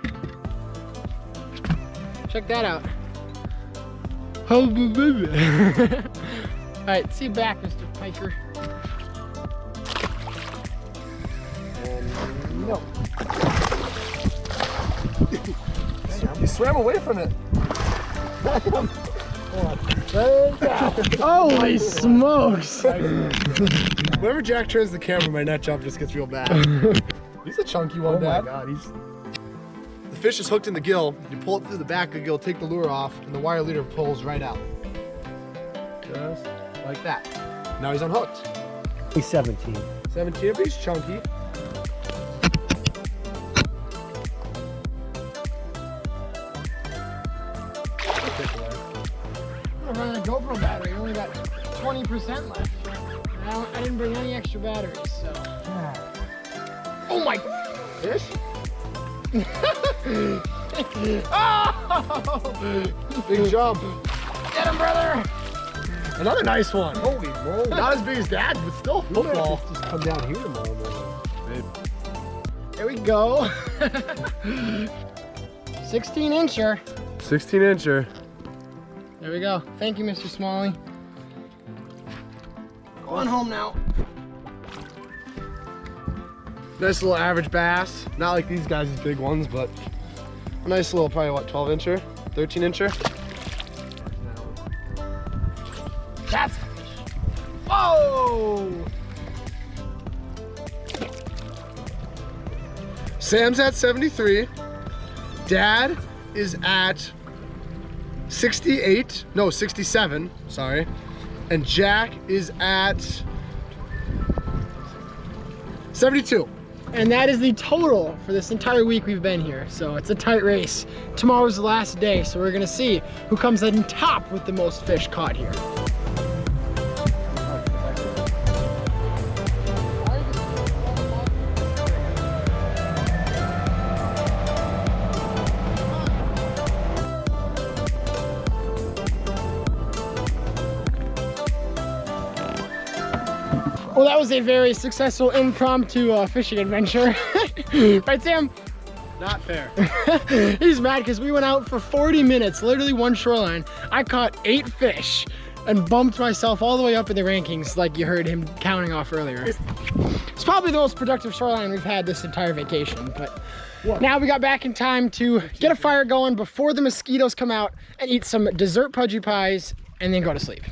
Check that out. Oh, baby. All right, see you back, Mr. Piker. No. You swam away from it. Holy smokes! Whenever Jack turns the camera, my net jump just gets real bad. He's a chunky one, Oh Dad. my God, he's... The fish is hooked in the gill. You pull it through the back of the gill, take the lure off, and the wire leader pulls right out. Just like that. Now he's unhooked. He's 17. 17, but he's chunky. I'm running a GoPro battery. I only got 20% left. And I didn't bring any extra batteries, so. Oh my! Fish? Oh! Big jump. Get him, brother! Another nice one. Holy moly. Not as big as Dad's, but still football. Just come down here tomorrow morning. There we go. 16-incher. 16-incher. There we go. Thank you, Mr. Smalley. Going home now. Nice little average bass. Not like these guys' big ones, but a nice little, probably what, 12-incher? 13-incher? That's a fish. Whoa! Sam's at 73. Dad is at 68. No, 67. Sorry. And Jack is at 72. And that is the total for this entire week we've been here. So it's a tight race. Tomorrow's the last day, so we're gonna see who comes in top with the most fish caught here. Well, that was a very successful impromptu fishing adventure. Right, Sam? Not fair. He's mad because we went out for 40 minutes, literally one shoreline. I caught 8 fish and bumped myself all the way up in the rankings like you heard him counting off earlier. It's probably the most productive shoreline we've had this entire vacation, but now we got back in time to get a fire going before the mosquitoes come out and eat some dessert pudgy pies and then go to sleep.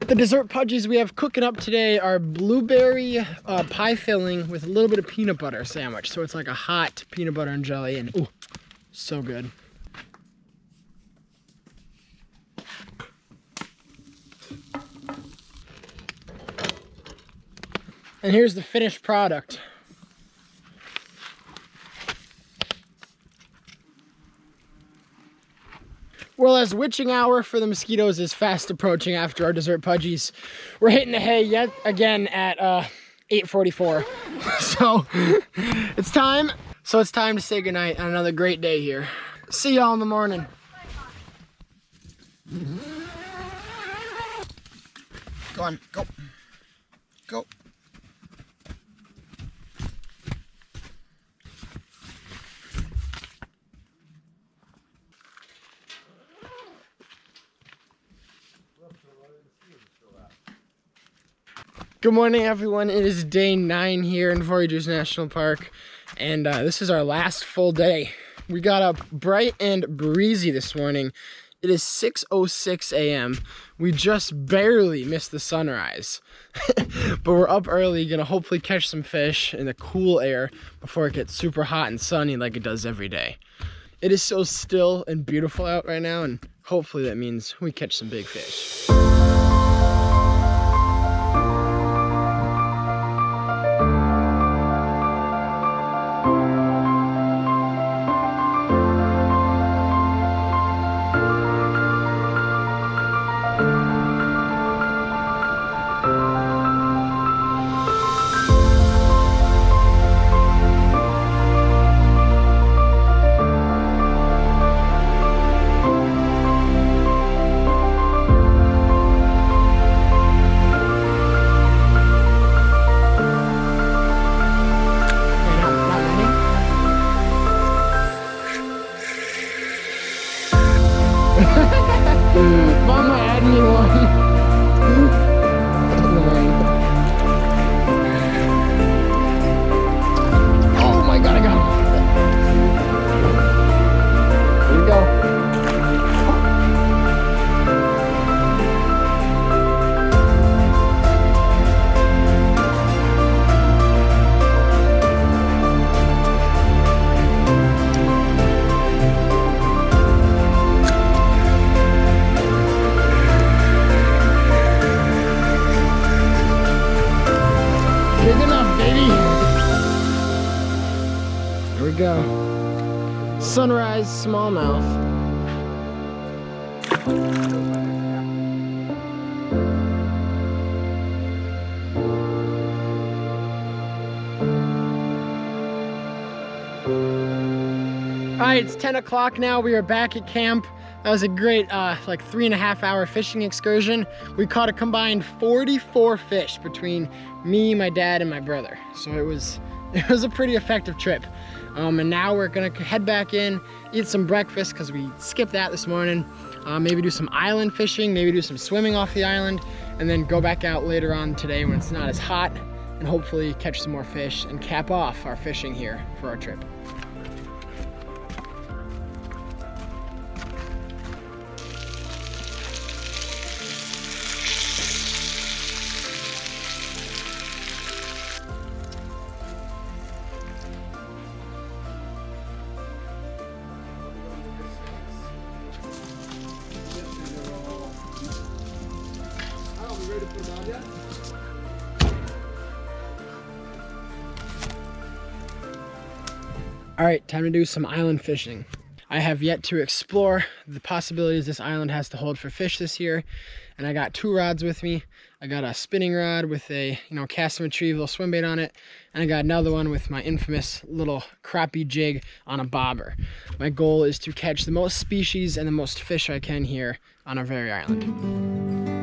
The dessert pudgies we have cooking up today are blueberry pie filling with a little bit of peanut butter sandwich. So it's like a hot peanut butter and jelly, and ooh, so good. And here's the finished product. Well, as witching hour for the mosquitoes is fast approaching after our dessert pudgies, we're hitting the hay yet again at 8:44. So it's time. So it's time to say goodnight on another great day here. See y'all in the morning. Go on, go. Go. Good morning, everyone. It is day 9 here in Voyageurs National Park, and this is our last full day. We got up bright and breezy this morning. It is 6:06 a.m. We just barely missed the sunrise, but we're up early, gonna hopefully catch some fish in the cool air before it gets super hot and sunny like it does every day. It is so still and beautiful out right now, and hopefully that means we catch some big fish. Mama, add me one. Oh my god, I got him. Here we go. Big enough, baby. There we go. Sunrise smallmouth. right, it's 10 o'clock now. We are back at camp. That was a great like 3.5 hour fishing excursion. We caught a combined 44 fish between me, my dad, and my brother. So it was a pretty effective trip. And now we're gonna head back in, eat some breakfast because we skipped that this morning. Maybe do some island fishing, maybe do some swimming off the island, and then go back out later on today when it's not as hot, and hopefully catch some more fish and cap off our fishing here for our trip. All right, time to do some island fishing. I have yet to explore the possibilities this island has to hold for fish this year, and I got 2 rods with me. I got a spinning rod with a cast and retrieve little swim bait on it, and I got another one with my infamous little crappie jig on a bobber. My goal is to catch the most species and the most fish I can here on our very island.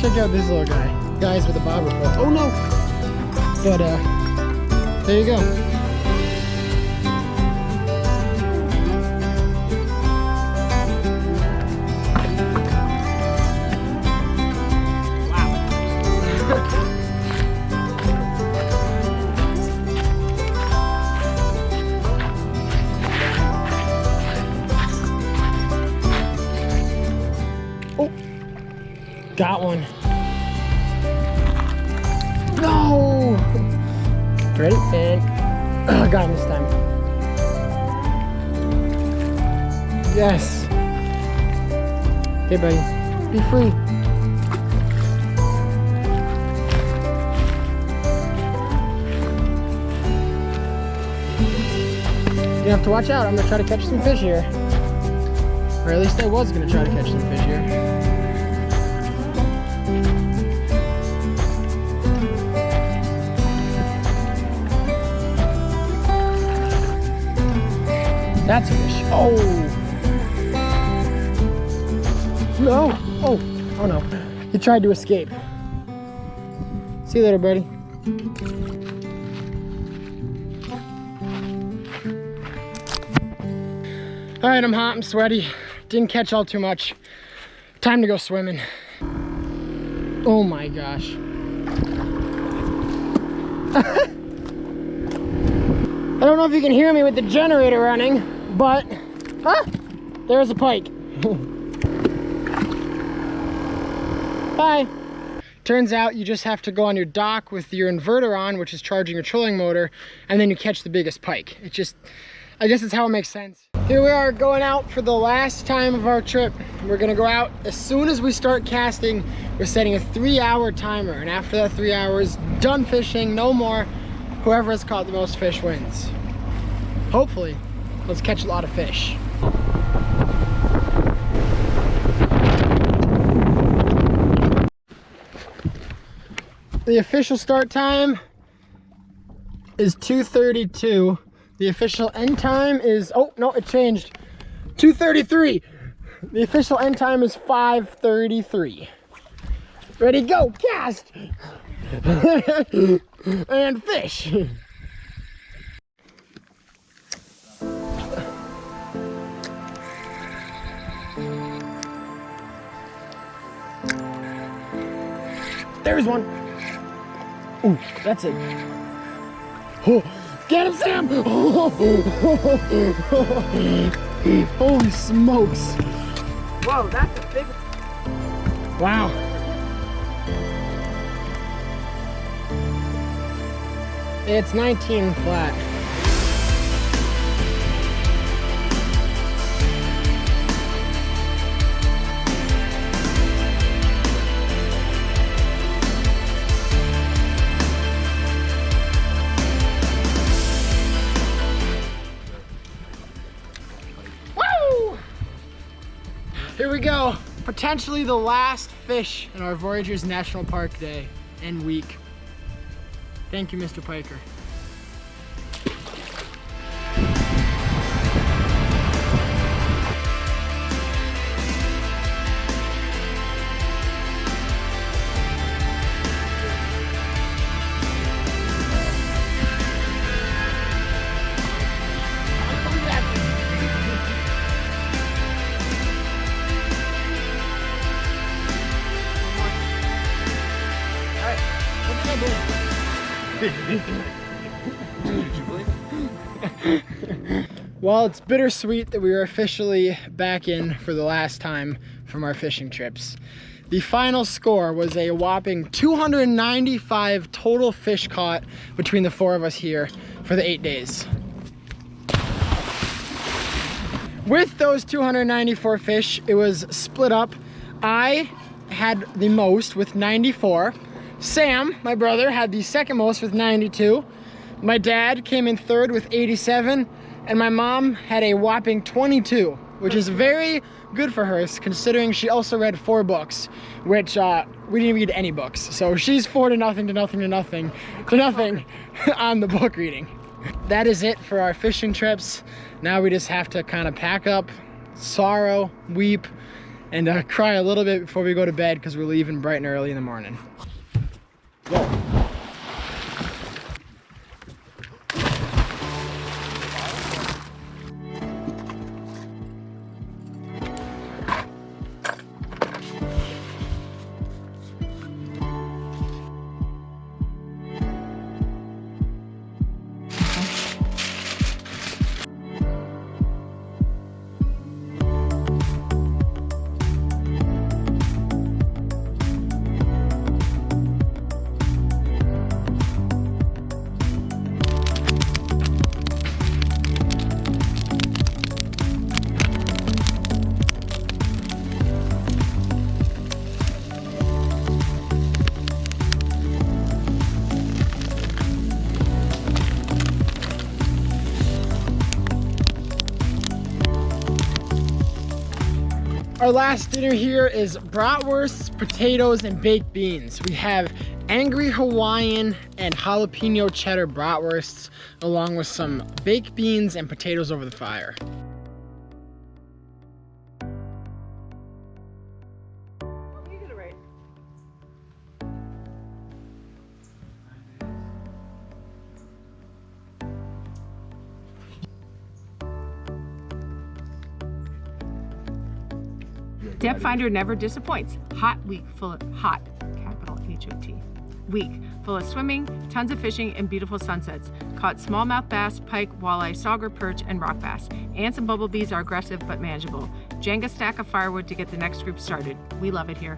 Check out this little guy. Guys with a bobber pole. Oh no! But there you go. Got one. No! Ready? And I got him this time. Yes. Hey, buddy. Be free. You have to watch out. I'm gonna try to catch some fish here. Or at least I was gonna try to catch some fish here. That's a fish. Oh! No! Oh no. He tried to escape. See you later, buddy. All right, I'm hot, I'm sweaty. Didn't catch all too much. Time to go swimming. Oh my gosh. I don't know if you can hear me with the generator running, but, there's a pike. Bye. Turns out you just have to go on your dock with your inverter on, which is charging your trolling motor, and then you catch the biggest pike. It just, I guess it's how it makes sense. Here we are going out for the last time of our trip. We're gonna go out as soon as we start casting. We're setting a 3-hour timer, and after that 3 hours, done fishing, no more. Whoever has caught the most fish wins. Hopefully, let's catch a lot of fish. The official start time is 2:32. The official end time is, oh no, it changed. 2:33. The official end time is 5:33. Ready, go, cast! And fish. There's one. Ooh, that's it. Oh, get him, Sam! Holy smokes. Whoa, that's a big... Wow. It's 19 flat. Woo! Here we go. Potentially the last fish in our Voyageurs National Park day and week. Thank you, Mr. Piker. Well, it's bittersweet that we are officially back in for the last time from our fishing trips. The final score was a whopping 295 total fish caught between the 4 of us here for the 8 days. With those 294 fish, it was split up. I had the most with 94. Sam, my brother, had the second most with 92. My dad came in third with 87, and my mom had a whopping 22, which is very good for her, considering she also read 4 books, which we didn't read any books. So she's 4 to nothing to nothing to nothing to nothing on the book reading. That is it for our fishing trips. Now we just have to kind of pack up, sorrow, weep, and cry a little bit before we go to bed because we're leaving bright and early in the morning. Go. Our last dinner here is bratwursts, potatoes, and baked beans. We have angry Hawaiian and jalapeno cheddar bratwursts, along with some baked beans and potatoes over the fire. You get it right. Depth Finder never disappoints. Hot week full of hot, capital H-O-T. Week full of swimming, tons of fishing, and beautiful sunsets. Caught smallmouth bass, pike, walleye, sauger, perch, and rock bass. Ants and bumblebees are aggressive but manageable. Jenga stack of firewood to get the next group started. We love it here.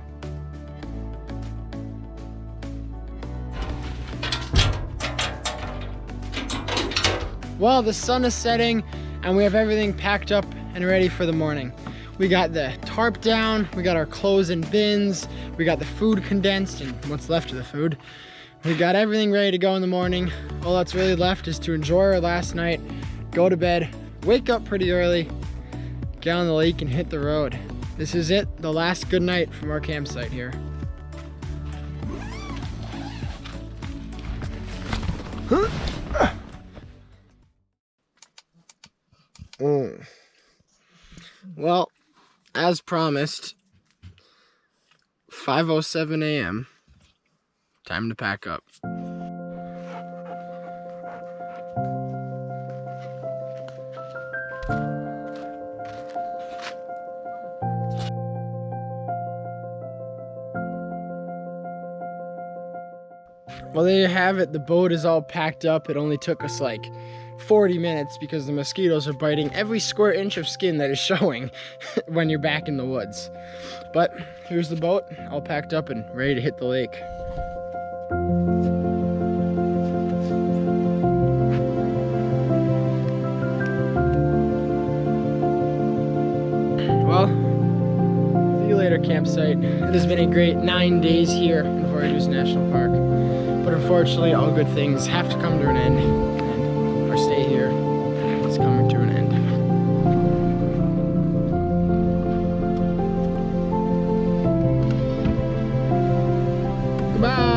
Well, the sun is setting and we have everything packed up and ready for the morning. We got the tarp down, we got our clothes in bins, we got the food condensed and what's left of the food. We got everything ready to go in the morning. All that's really left is to enjoy our last night, go to bed, wake up pretty early, get on the lake and hit the road. This is it, the last good night from our campsite here. Well, as promised, 5:07 a.m. Time to pack up. Well, there you have it. The boat is all packed up. It only took us like 40 minutes because the mosquitoes are biting every square inch of skin that is showing when you're back in the woods. But here's the boat, all packed up and ready to hit the lake. Well, see you later, campsite. It has been a great 9 days here in Voyageurs National Park. But unfortunately, all good things have to come to an end. And our stay here is coming to an end. Goodbye!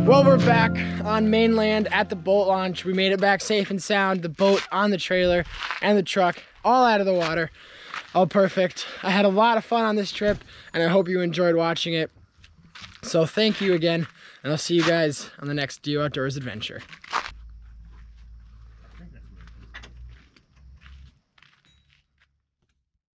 Well, we're back on mainland at the boat launch. We made it back safe and sound. The boat on the trailer and the truck all out of the water. All perfect. I had a lot of fun on this trip and I hope you enjoyed watching it. So thank you again, and I'll see you guys on the next Do Outdoors adventure.